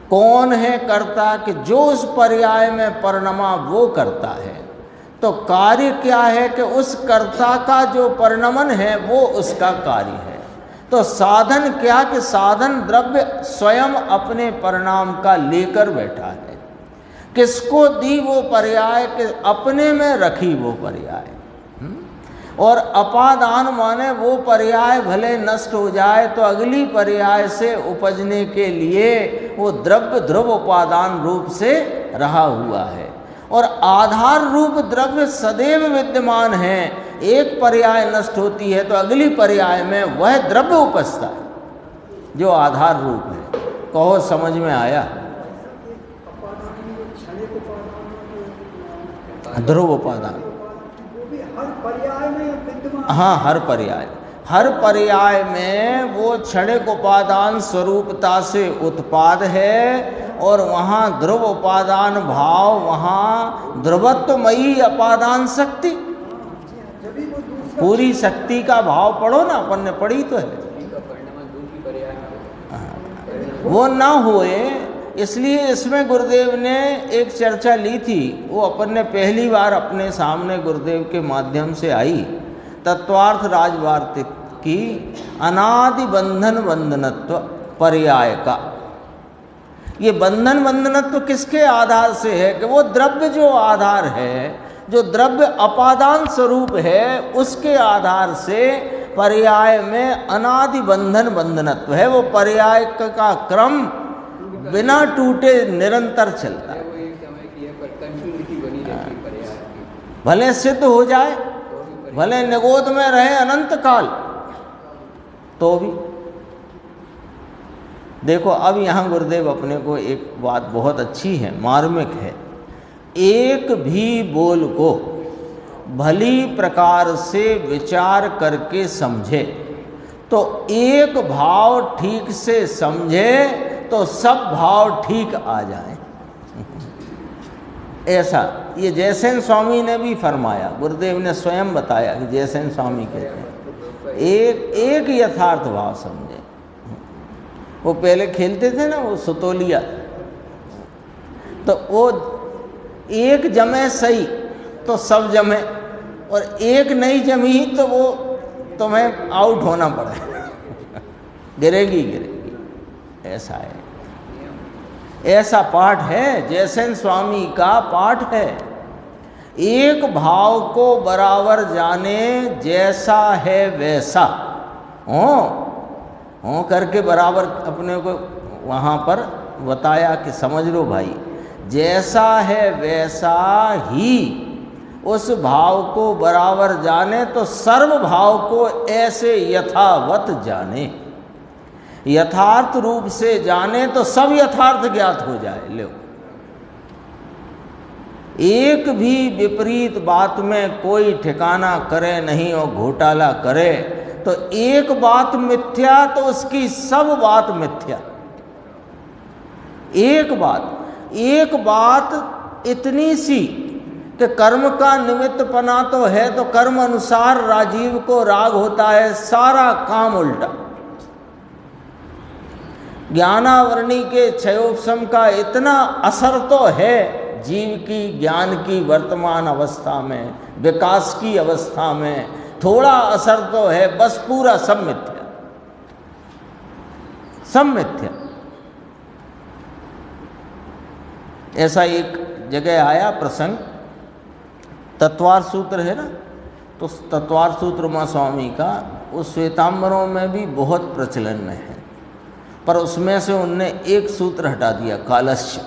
कौन है कर्ता कि जो उस पर्याय में परिणमा वो करता है। तो कार्य क्या है कि उस कर्ता का जो परिणमन है वो उसका कार्य है। तो साधन क्या कि साधन द्रव्य स्वयं अपने परिणाम का लेकर बैठा है। किसको दी वो पर्याय कि अपने में रखी वो पर्याय। और अपादान माने वो पर्याय भले नष्ट हो जाए तो अगली पर्याय से उपजने के लिए वो द्रव्य ध्रुव उपादान रूप से रहा हुआ है। और आधार रूप द्रव्य सदैव विद्यमान है। एक पर्याय नष्ट होती है तो अगली पर्याय में वह द्रव्य उपजता है जो आधार रूप है। कहो समझ में आया? ध्रुव उपादान हाँ, हर पर्याय में वो क्षणिक उपादान स्वरूपता से उत्पाद है। और वहाँ ध्रुव उपादान भाव, वहाँ ध्रुवत्वमयी अपादान शक्ति, पूरी शक्ति का भाव पढ़ो ना, अपन ने पढ़ी तो है। वो ना हुए इसलिए इसमें गुरुदेव ने एक चर्चा ली थी। वो अपन ने पहली बार अपने सामने गुरुदेव के माध्यम से आई। तत्वार्थ राजवार्तिक की अनादि बंधन बंधनत्व पर्याय का। ये बंधन बंधनत्व किसके आधार से है कि वो द्रव्य जो आधार है, जो द्रव्य अपादान स्वरूप है, उसके आधार से पर्याय में अनादि बंधन बंधनत्व है। वो पर्याय का क्रम बिना टूटे निरंतर चलता है। भले सिद्ध हो जाए, भले निगोद में रहे अनंत काल, तो भी देखो। अब यहाँ गुरुदेव अपने को एक बात बहुत अच्छी है, मार्मिक है। एक भी बोल को भली प्रकार से विचार करके समझे तो एक भाव ठीक से समझे तो सब भाव ठीक आ जाए। ऐसा ये जयसेन स्वामी ने भी फरमाया, गुरुदेव ने स्वयं बताया कि जयसेन स्वामी कहते हैं एक यथार्थ भाव समझे। वो पहले खेलते थे ना वो सुतोलिया, तो वो एक जमे सही तो सब जमे, और एक नहीं जमी तो वो तुम्हें आउट होना पड़े। गिरेगी। ऐसा है, ऐसा पाठ है, जयसेन स्वामी का पाठ है। एक भाव को बराबर जाने, जैसा है वैसा हो करके बराबर अपने को वहाँ पर बताया कि समझ लो भाई, जैसा है वैसा ही उस भाव को बराबर जाने तो सर्व भाव को ऐसे यथावत जाने। यथार्थ रूप से जाने तो सब यथार्थ ज्ञात हो जाए। लो, एक भी विपरीत बात में कोई ठिकाना करे नहीं और घोटाला करे तो एक बात मिथ्या तो उसकी सब बात मिथ्या। एक बात इतनी सी कि कर्म का निमित्तपना तो है, तो कर्म अनुसार राजीव को राग होता है, सारा काम उल्टा। ज्ञानावरणी के क्षयोपशम का इतना असर तो है जीव की, ज्ञान की वर्तमान अवस्था में, विकास की अवस्था में थोड़ा असर तो है, बस पूरा सब मिथ्या, सब मिथ्या। ऐसा एक जगह आया प्रसंग, तत्वार सूत्र है ना, तो तत्वार सूत्र माँ स्वामी का उस श्वेतांबरों में भी बहुत प्रचलन में है, पर उसमें से उनने एक सूत्र हटा दिया, कालस्य,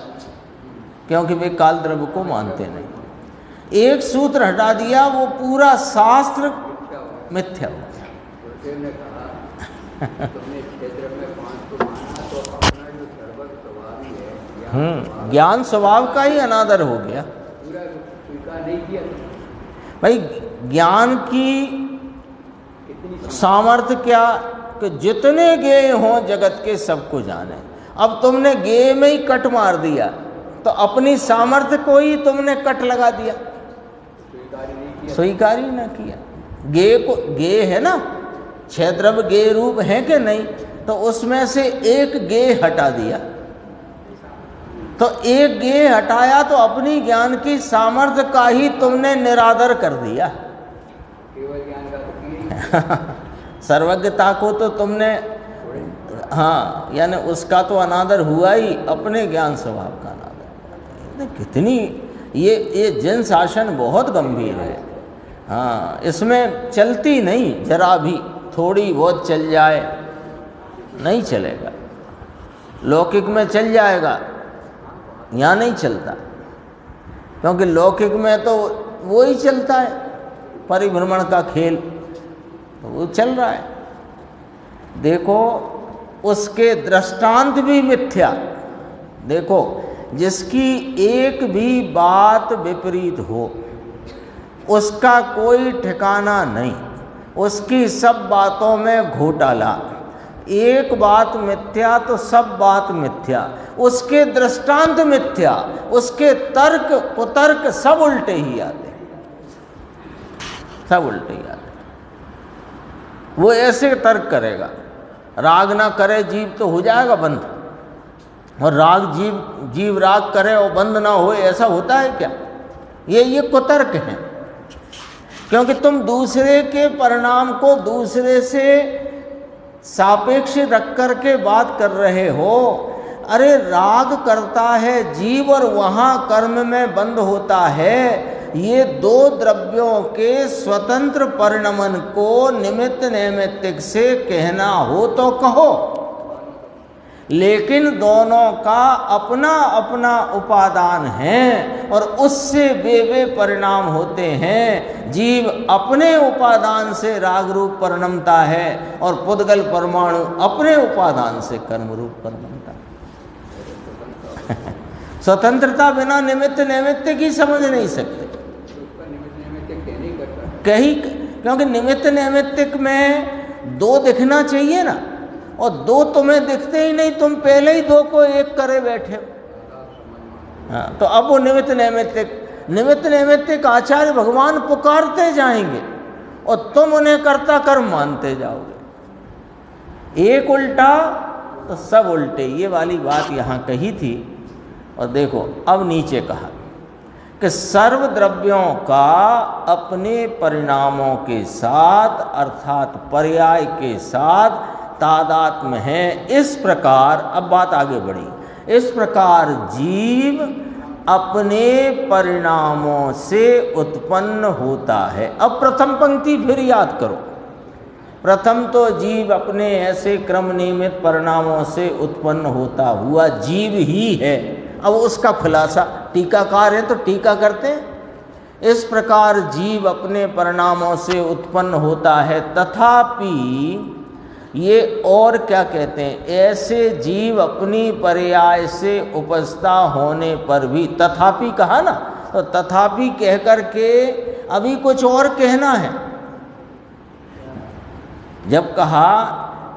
क्योंकि वे काल द्रव्य को मानते नहीं। एक सूत्र हटा दिया, वो पूरा शास्त्र मिथ्या हो गया। ज्ञान स्वभाव का ही अनादर हो गया भाई। ज्ञान की सामर्थ्य क्या कि जितने गेय हों जगत के सबको जाने। अब तुमने गेय में ही कट मार दिया तो अपनी सामर्थ्य को ही तुमने कट लगा दिया, स्वीकार ही ना किया। गेय को, गेय है ना, 6 द्रव्य गेय रूप है कि नहीं, तो उसमें से एक गेय हटा दिया। तो एक ये हटाया तो अपनी ज्ञान की सामर्थ्य का ही तुमने निरादर कर दिया। केवल ज्ञान का सर्वज्ञता को तो तुमने, हाँ, यानी उसका तो अनादर हुआ ही, अपने ज्ञान स्वभाव का अनादर। कितनी ये जन शासन बहुत गंभीर है। हाँ, इसमें चलती नहीं, जरा भी थोड़ी बहुत चल जाए नहीं चलेगा। लौकिक में चल जाएगा, यहाँ नहीं चलता, क्योंकि लौकिक में तो वो ही चलता है, परिभ्रमण का खेल तो वो चल रहा है। देखो उसके दृष्टांत भी मिथ्या। देखो जिसकी एक भी बात विपरीत हो उसका कोई ठिकाना नहीं, उसकी सब बातों में घोटाला। एक बात मिथ्या तो सब बात मिथ्या, उसके दृष्टांत मिथ्या, उसके तर्क कुतर्क सब उल्टे ही आते हैं, सब उल्टे ही आते हैं। वो ऐसे तर्क करेगा, राग ना करे जीव तो हो जाएगा बंद, और राग जीव राग करे और बंद ना हो, ऐसा होता है क्या? ये कुतर्क है। क्योंकि तुम दूसरे के परिणाम को दूसरे से सापेक्ष रख कर के बात कर रहे हो। अरे राग करता है जीव और वहाँ कर्म में बंद होता है। ये दो द्रव्यों के स्वतंत्र परिणमन को निमित्त नैमित्तिक से कहना हो तो कहो, लेकिन दोनों का अपना अपना उपादान है और उससे वे परिणाम होते हैं। जीव अपने उपादान से राग रूप परिणमता है और पुद्गल परमाणु अपने उपादान से कर्म रूप परिणमता है। स्वतंत्रता बिना निमित्त नैमित्तिक ही समझ नहीं सकते कहीं, क्योंकि निमित्त नैमित्तिक में दो दिखना चाहिए ना, और दो तुम्हें दिखते ही नहीं, तुम पहले ही दो को एक करे बैठे हो। हाँ, तो अब वो निमित्त नैमित्तिक आचार्य भगवान पुकारते जाएंगे और तुम उन्हें कर्ता कर्म मानते जाओगे। एक उल्टा तो सब उल्टे, ये वाली बात यहाँ कही थी। और देखो अब नीचे कहा कि सर्व द्रव्यों का अपने परिणामों के साथ अर्थात पर्याय के साथ तादात्म्य है। इस प्रकार, अब बात आगे बढ़ी, इस प्रकार जीव अपने परिणामों से उत्पन्न होता है। अब प्रथम पंक्ति फिर याद करो। प्रथम तो जीव अपने ऐसे क्रम नियमित परिणामों से उत्पन्न होता हुआ जीव ही है। अब उसका खुलासा, टीकाकार है तो टीका करते हैं। इस प्रकार जीव अपने परिणामों से उत्पन्न होता है, तथापि ये और क्या कहते हैं, ऐसे जीव अपनी पर्याय से उपजता होने पर भी, तथापि कहा ना, तो तथापि कह कर के अभी कुछ और कहना है। जब कहा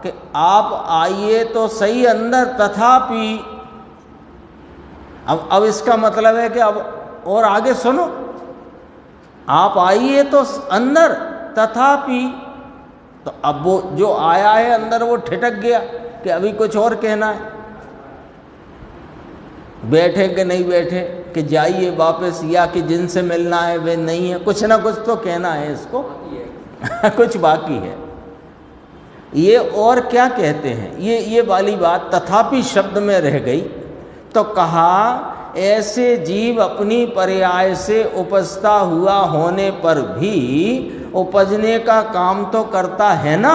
कि आप आइए तो सही अंदर, तथापि अब इसका मतलब है कि अब और आगे सुनो, आप आइए तो अंदर, तथापि, तो अब वो जो आया है अंदर वो ठिठक गया कि अभी कुछ और कहना है। बैठे कि नहीं बैठे, कि जाइए वापस, या कि जिनसे मिलना है वे नहीं है, कुछ ना कुछ तो कहना है इसको। कुछ बाकी है। ये और क्या कहते हैं, ये वाली बात तथापि शब्द में रह गई। तो कहा ऐसे जीव अपनी पर्याय से उपजता हुआ होने पर भी उपजने का काम तो करता है ना।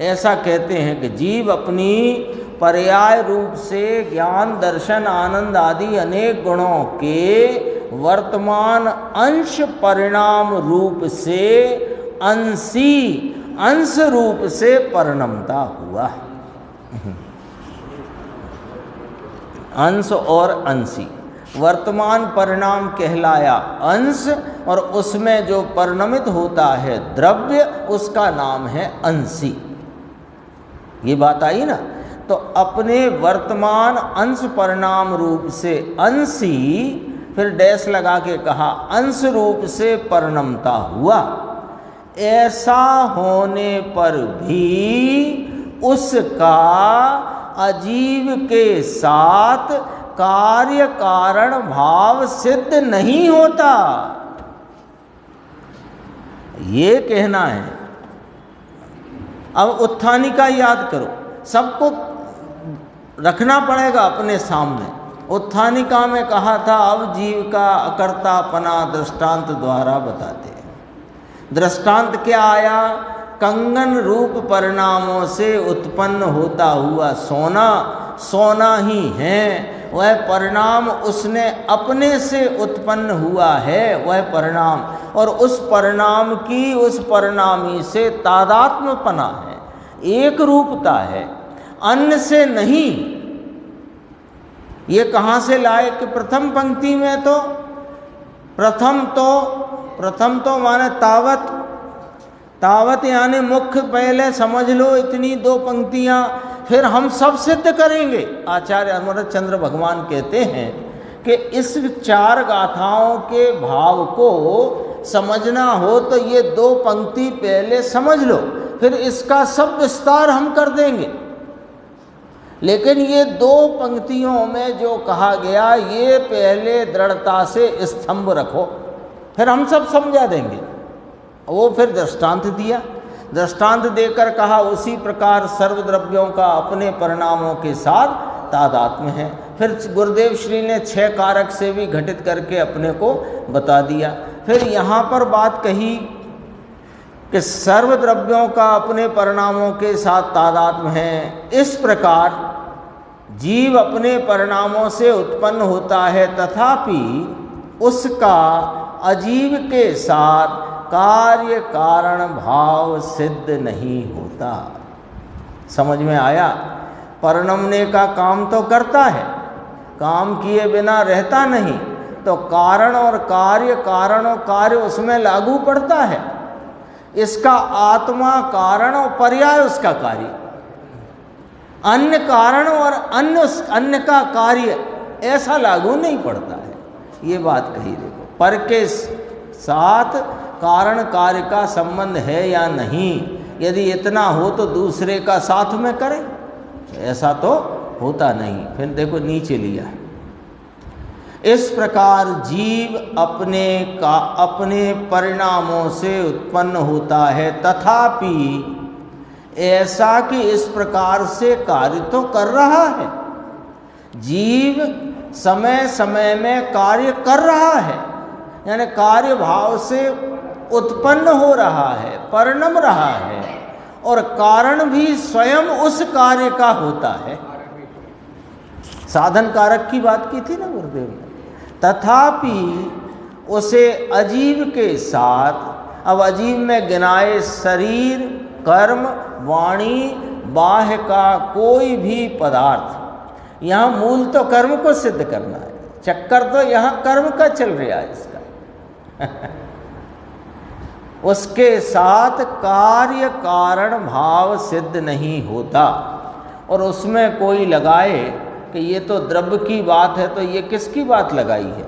ऐसा कहते हैं कि जीव अपनी पर्याय रूप से ज्ञान दर्शन आनंद आदि अनेक गुणों के वर्तमान अंश परिणाम रूप से अंश रूप से परिणमता हुआ। अंश और अंशी, वर्तमान परिणाम कहलाया अंश, और उसमें जो परिणमित होता है द्रव्य, उसका नाम है अंशी। ये बात आई ना। तो अपने वर्तमान अंश परिणाम रूप से अंशी, फिर डैश लगा के कहा अंश रूप से परिणमता हुआ। ऐसा होने पर भी उसका अजीव के साथ कार्य कारण भाव सिद्ध नहीं होता, ये कहना है। अब उत्थानिका याद करो, सबको रखना पड़ेगा अपने सामने। उत्थानिका में कहा था अब जीव का अकर्तापना दृष्टांत द्वारा बताते हैं। दृष्टांत क्या आया? कंगन रूप परिणामों से उत्पन्न होता हुआ सोना सोना ही है, वह परिणाम उसने अपने से उत्पन्न हुआ है वह परिणाम, और उस परिणाम की उस परिणामी से तादात्म्यपना है, एक रूपता है, अन्य से नहीं। ये कहाँ से लाए कि प्रथम पंक्ति में तो प्रथम तो माने तावत, तावत यानी मुख्य, पहले समझ लो इतनी दो पंक्तियां, फिर हम सब सिद्ध करेंगे। आचार्य अमृत चंद्र भगवान कहते हैं कि इस चार गाथाओं के भाव को समझना हो तो ये दो पंक्ति पहले समझ लो, फिर इसका सब विस्तार हम कर देंगे। लेकिन ये दो पंक्तियों में जो कहा गया ये पहले दृढ़ता से स्तंभ रखो, फिर हम सब समझा देंगे। वो फिर दृष्टांत दिया, दृष्टांत देकर कहा उसी प्रकार सर्वद्रव्यों का अपने परिणामों के साथ तादात्म्य है। फिर गुरुदेव श्री ने 6 कारक से भी घटित करके अपने को बता दिया। फिर यहाँ पर बात कही कि सर्वद्रव्यों का अपने परिणामों के साथ तादात्म्य है। इस प्रकार जीव अपने परिणामों से उत्पन्न होता है, तथापि उसका अजीव के साथ कार्य कारण भाव सिद्ध नहीं होता। समझ में आया? परिणमने का काम तो करता है, काम किए बिना रहता नहीं, तो कारण और कार्य उसमें लागू पड़ता है। इसका आत्मा कारण और पर्याय उसका कार्य, अन्य कारण और अन्य का कार्य ऐसा लागू नहीं पड़ता है। ये बात कही देखो, पर के साथ कारण कार्य का संबंध है या नहीं। यदि इतना हो तो दूसरे का साथ में करें, ऐसा तो होता नहीं। फिर देखो नीचे लिया, इस प्रकार जीव अपने परिणामों से उत्पन्न होता है, तथापि ऐसा कि इस प्रकार से कार्य तो कर रहा है। जीव समय समय में कार्य कर रहा है, यानी कार्य भाव से उत्पन्न हो रहा है, परिणम रहा है, और कारण भी स्वयं उस कार्य का होता है। साधन कारक की बात की थी ना गुरुदेव ने। तथापि उसे अजीव के साथ, अब अजीव में गिनाए शरीर, कर्म, वाणी, बाह्य का कोई भी पदार्थ। यहाँ मूल तो कर्म को सिद्ध करना है, चक्कर तो यहाँ कर्म का चल रहा है इसका। उसके साथ कार्य कारण भाव सिद्ध नहीं होता। और उसमें कोई लगाए कि ये तो द्रव्य की बात है, तो ये किसकी बात लगाई है?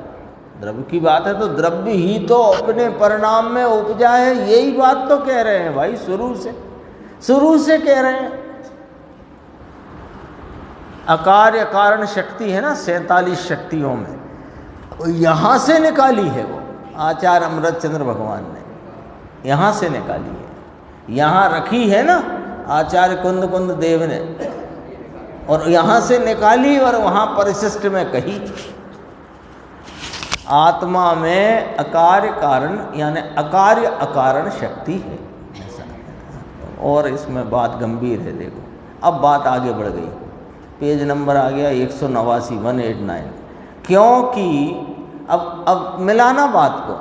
द्रव्य की बात है, तो द्रव्य ही तो अपने परिणाम में उपजा है। यही बात तो कह रहे हैं भाई, शुरू से कह रहे हैं। अकार्य कारण शक्ति है ना 47 शक्तियों में, यहाँ से निकाली है वो आचार्य अमृत चंद्र भगवान ने, यहाँ से निकाली है। यहाँ रखी है ना आचार्य कुंद देव ने, और यहाँ से निकाली और वहाँ परिशिष्ट में कही। आत्मा में अकार्य कारण यानी अकार्य अकारण शक्ति है, ऐसा। और इसमें बात गंभीर है। देखो अब बात आगे बढ़ गई, पेज नंबर आ गया 189 189। क्योंकि अब मिलाना बात को,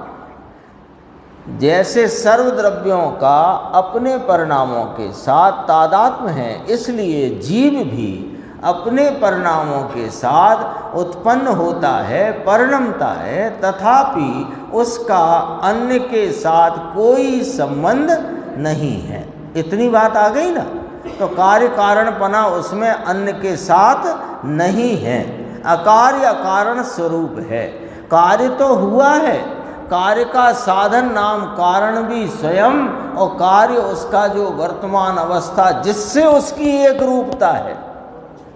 जैसे सर्वद्रव्यों का अपने परिणामों के साथ तादात्म्य है, इसलिए जीव भी अपने परिणामों के साथ उत्पन्न होता है, परिणमता है, तथापि उसका अन्य के साथ कोई संबंध नहीं है। इतनी बात आ गई ना। तो कार्य कारणपना उसमें अन्य के साथ नहीं है, अकार्य अकारण स्वरूप है। कार्य तो हुआ है, कार्य का साधन नाम कारण भी स्वयं, और कार्य उसका जो वर्तमान अवस्था जिससे उसकी एक रूपता है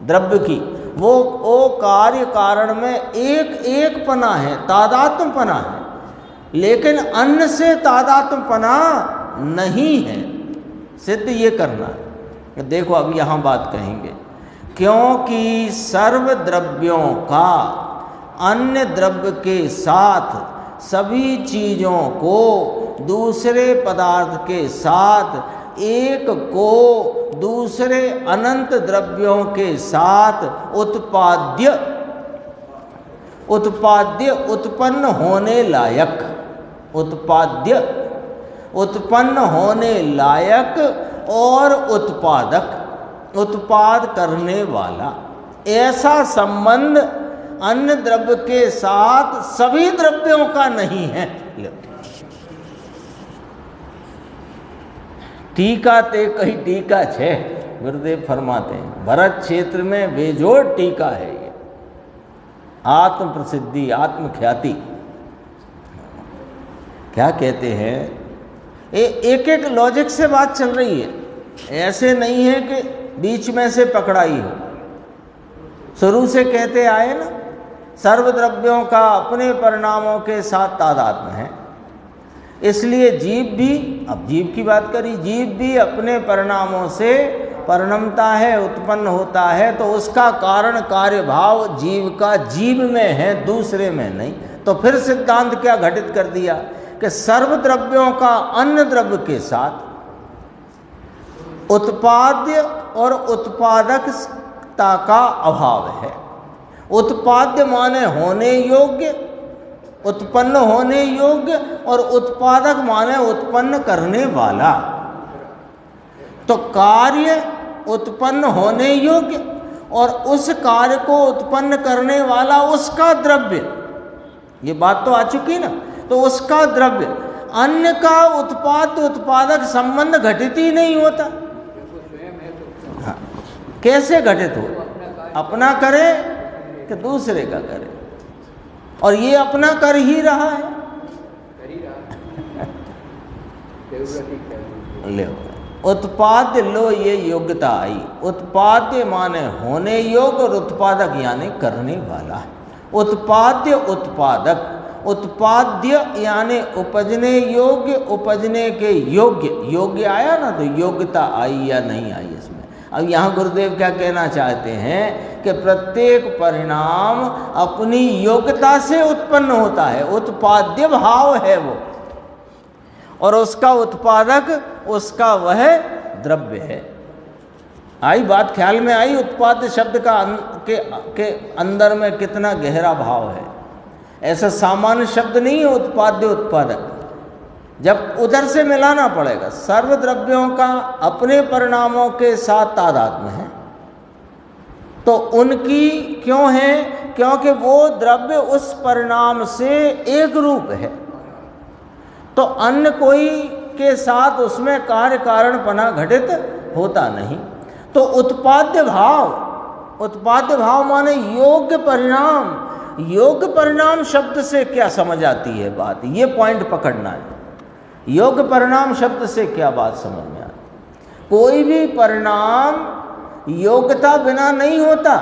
द्रव्य की, वो कार्य कारण में एक पना है, तादात्म्यपना है, लेकिन अन्य से तादात्म्यपना नहीं है। सिद्ध ये करना है। देखो अब यहाँ बात कहेंगे, क्योंकि सर्व द्रव्यों का अन्य द्रव्य के साथ सभी चीज़ों को दूसरे पदार्थ के साथ एक को दूसरे अनंत द्रव्यों के साथ उत्पाद्य उत्पन्न होने लायक, उत्पाद्य उत्पन्न होने लायक और उत्पादक उत्पाद करने वाला, ऐसा संबंध अन्य द्रव्य के साथ सभी द्रव्यों का नहीं है। टीका ते कही टीका छे, गुरुदेव फरमाते हैं भरत क्षेत्र में बेजोड़ टीका है ये। आत्म प्रसिद्धि, आत्म ख्याति, क्या कहते हैं, एक एक लॉजिक से बात चल रही है, ऐसे नहीं है कि बीच में से पकड़ाई हो। शुरू से कहते आए ना, सर्व द्रव्यों का अपने परिणामों के साथ तादात्म्य है, इसलिए जीव भी, अब जीव की बात करी, जीव भी अपने परिणामों से परिणमता है, उत्पन्न होता है, तो उसका कारण कार्य भाव जीव का जीव में है, दूसरे में नहीं। तो फिर सिद्धांत क्या घटित कर दिया कि सर्व द्रव्यों का अन्य द्रव्य के साथ उत्पाद्य और उत्पादकता का अभाव है। उत्पाद्य माने होने योग्य, उत्पन्न होने योग्य, और उत्पादक माने उत्पन्न करने वाला। तो कार्य उत्पन्न होने योग्य और उस कार्य को उत्पन्न करने वाला उसका द्रव्य, ये बात तो आ चुकी ना। तो उसका द्रव्य, अन्य का उत्पाद उत्पादक संबंध घटित ही नहीं होता। हाँ, कैसे घटित हो? अपना करे कि दूसरे का करे, और ये अपना कर ही रहा है। ले उत्पाद्य, लो ये योग्यता आई। उत्पाद्य माने होने योग्य और उत्पादक यानी करने वाला। उत्पाद्य उत्पादक, उत्पाद्य यानी उपजने योग्य, उपजने के योग्य। योग्य आया ना, तो योग्यता आई या नहीं आई इसमें। अब यहाँ गुरुदेव क्या कहना चाहते हैं कि प्रत्येक परिणाम अपनी योग्यता से उत्पन्न होता है, उत्पाद्य भाव है वो, और उसका उत्पादक उसका वह द्रव्य है। आई बात ख्याल में आई? उत्पाद्य शब्द का के अंदर में कितना गहरा भाव है। ऐसा सामान्य शब्द नहीं है उत्पाद्य उत्पादक, जब उधर से मिलाना पड़ेगा। सर्व द्रव्यों का अपने परिणामों के साथ तादात्म्य है, तो उनकी क्यों है? क्योंकि वो द्रव्य उस परिणाम से एक रूप है, तो अन्य कोई के साथ उसमें कार्य कारणपना घटित होता नहीं। तो उत्पाद्य भाव, उत्पाद्य भाव माने योग्य परिणाम। योग्य परिणाम शब्द से क्या समझ आती है बात, ये पॉइंट पकड़ना है। योग्य परिणाम शब्द से क्या बात समझ में आती? कोई भी परिणाम योग्यता बिना नहीं होता।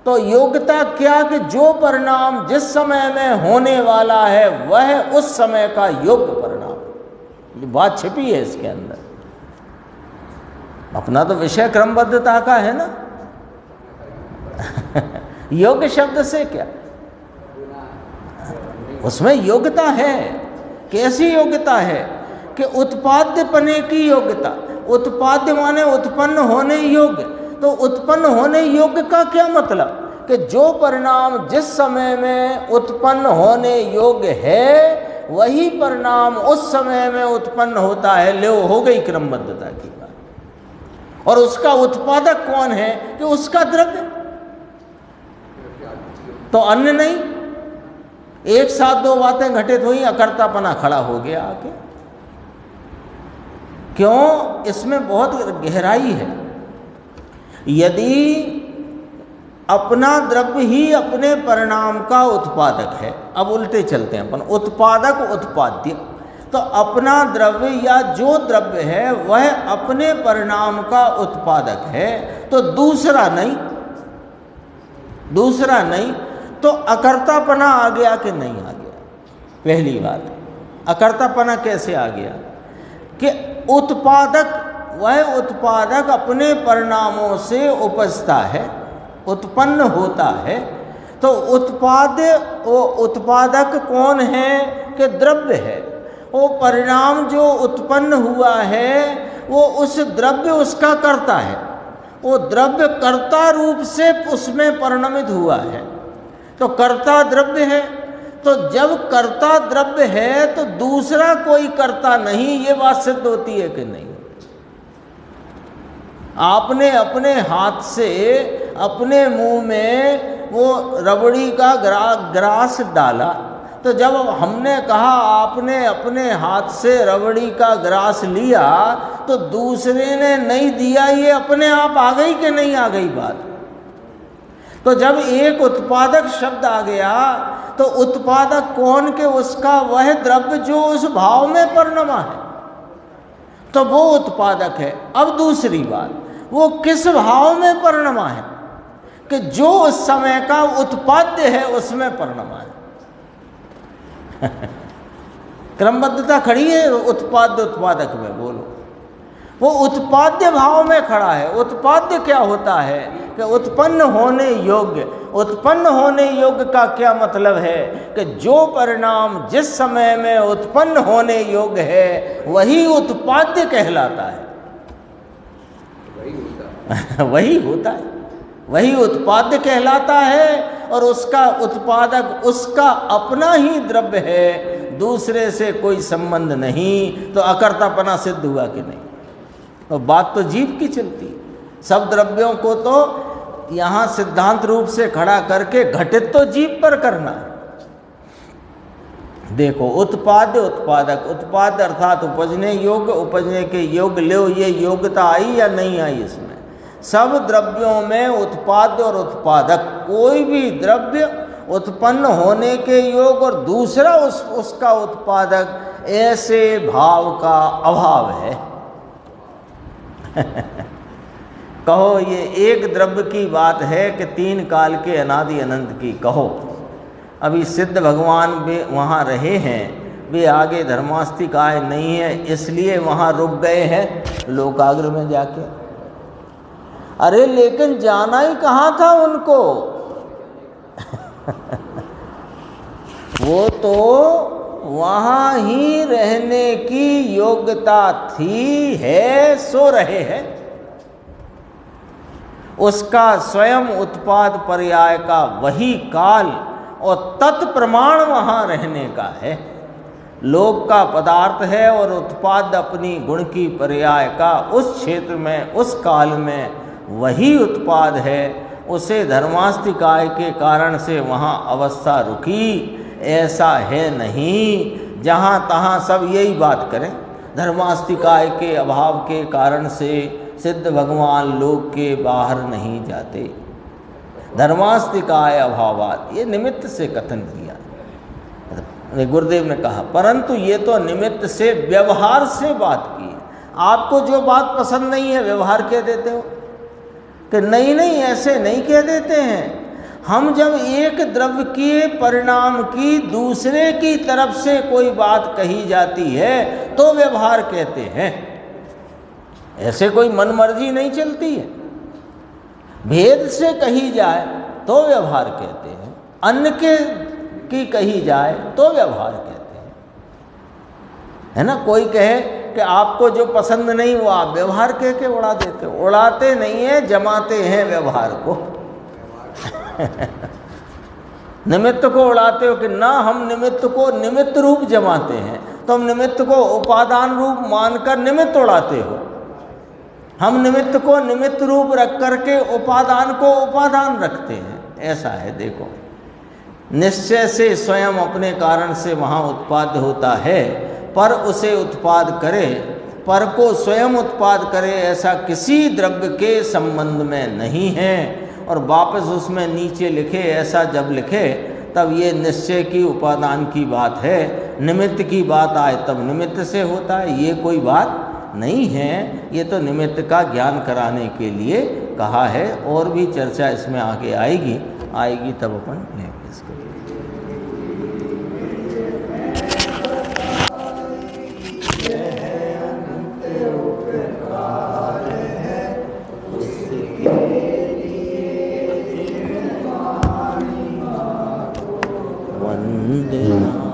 तो योग्यता क्या कि जो परिणाम जिस समय में होने वाला है वह उस समय का योग्य परिणाम। ये बात छिपी है इसके अंदर। अपना तो विषय क्रमबद्धता का है ना। योग्य शब्द से क्या, उसमें योग्यता है। कैसी योग्यता है कि उत्पाद्यपने की योग्यता। उत्पाद्य माने उत्पन्न होने योग्य। तो उत्पन्न होने योग्य का क्या मतलब कि जो परिणाम जिस समय में उत्पन्न होने योग्य है वही परिणाम उस समय में उत्पन्न होता है। ले हो गई क्रमबद्धता की बात। और उसका उत्पादक कौन है? कि उसका द्रव्य, तो अन्य नहीं। एक साथ दो बातें घटित हुई, अकर्तापना खड़ा हो गया आके। क्यों? इसमें बहुत गहराई है। यदि अपना द्रव्य ही अपने परिणाम का उत्पादक है, अब उल्टे चलते हैं अपन, उत्पादक उत्पाद्य, तो अपना द्रव्य या जो द्रव्य है वह अपने परिणाम का उत्पादक है, तो दूसरा नहीं। दूसरा नहीं, तो अकर्तापना आ गया कि नहीं आ गया? पहली बात, अकर्तापना कैसे आ गया कि वह उत्पादक अपने परिणामों से उपजता है, उत्पन्न होता है। तो उत्पादक कौन है कि द्रव्य है। वो परिणाम जो उत्पन्न हुआ है वो उस द्रव्य उसका कर्ता है, वो द्रव्य कर्ता रूप से उसमें परिणमित हुआ है। तो कर्ता द्रव्य है, तो जब कर्ता द्रव्य है तो दूसरा कोई कर्ता नहीं, ये बात सिद्ध होती है कि नहीं? आपने अपने हाथ से अपने मुंह में वो रबड़ी का ग्रास डाला, तो जब हमने कहा आपने अपने हाथ से रबड़ी का ग्रास लिया, तो दूसरे ने नहीं दिया, ये अपने आप आ गई कि नहीं आ गई बात? तो जब एक उत्पादक शब्द आ गया तो उत्पादक कौन के? उसका वह द्रव्य जो उस भाव में परिणमा है, तो वो उत्पादक है। अब दूसरी बात, वो किस भाव में परिणमा है कि जो उस समय का उत्पाद्य है उसमें परिणमा है। क्रमबद्धता खड़ी है उत्पाद्य उत्पादक में, बोलो। वो उत्पाद्य भाव में खड़ा है। उत्पाद्य क्या होता है कि उत्पन्न होने योग्य। उत्पन्न होने योग्य का क्या मतलब है कि जो परिणाम जिस समय में उत्पन्न होने योग्य है वही उत्पाद्य कहलाता है। वही होता है, वही उत्पाद्य कहलाता है। और उसका उत्पादक उसका अपना ही द्रव्य है, दूसरे से कोई संबंध नहीं। तो अकर्तापना सिद्ध हुआ कि नहीं? तो बात तो जीव की चलती है। सब द्रव्यों को तो यहाँ सिद्धांत रूप से खड़ा करके घटित तो जीव पर करना है। देखो, उत्पाद्य उत्पादक, उत्पाद्य अर्थात उपजने योग्य, उपजने के योग्य लो, ये योग्यता आई या नहीं आई? इसमें सब द्रव्यों में उत्पाद्य और उत्पादक, कोई भी द्रव्य उत्पन्न होने के योग्य और दूसरा उसका उत्पादक, ऐसे भाव का अभाव है। कहो ये एक द्रव्य की बात है कि तीन काल के अनादि अनंत की। कहो अभी सिद्ध भगवान वे वहाँ रहे हैं, वे आगे धर्मास्तिकाय नहीं है इसलिए वहाँ रुक गए हैं लोकाग्र में जाके। अरे लेकिन जाना ही कहाँ था उनको? वो तो वहाँ ही रहने की योग्यता थी, है, सो रहे हैं। उसका स्वयं उत्पाद पर्याय का वही काल और तत्प्रमाण वहाँ रहने का है। लोक का पदार्थ है और उत्पाद अपनी गुण की पर्याय का उस क्षेत्र में उस काल में वही उत्पाद है। उसे धर्मास्तिकाय के कारण से वहाँ अवस्था रुकी, ऐसा है नहीं। जहाँ तहाँ सब यही बात करें, धर्मास्तिकाय के अभाव के कारण से सिद्ध भगवान लोक के बाहर नहीं जाते। धर्मास्तिकाय अभावात, ये निमित्त से कथन किया गुरुदेव ने कहा, परंतु ये तो निमित्त से व्यवहार से बात की। आपको जो बात पसंद नहीं है व्यवहार कह देते हो कि नहीं नहीं, ऐसे नहीं कह देते हैं। हम जब एक द्रव्य के परिणाम की दूसरे की तरफ से कोई बात कही जाती है तो व्यवहार कहते हैं। ऐसे कोई मनमर्जी नहीं चलती है। भेद से कही जाए तो व्यवहार कहते हैं, अन्य की कही जाए तो व्यवहार कहते हैं, है ना। कोई कहे कि आपको जो पसंद नहीं वो आप व्यवहार कह के उड़ा देते हो। उड़ाते नहीं है, जमाते हैं व्यवहार को। निमित्त को उड़ाते हो कि ना, हम निमित्त को निमित्त रूप जमाते हैं। तुम निमित्त को उपादान रूप मानकर निमित्त उड़ाते हो। हम निमित्त को निमित्त रूप रख करके उपादान को उपादान रखते हैं। ऐसा है। देखो, निश्चय से स्वयं अपने कारण से वहाँ उत्पाद होता है, पर उसे उत्पाद करे, पर को स्वयं उत्पाद करे, ऐसा किसी द्रव्य के संबंध में नहीं है। और वापस उसमें नीचे लिखे, ऐसा जब लिखे तब ये निश्चय की उपादान की बात है। निमित्त की बात आए तब निमित्त से होता है, ये कोई बात नहीं है। ये तो निमित्त का ज्ञान कराने के लिए कहा है। और भी चर्चा इसमें आगे आएगी। आएगी तब अपन लेंगे इसको। वंदे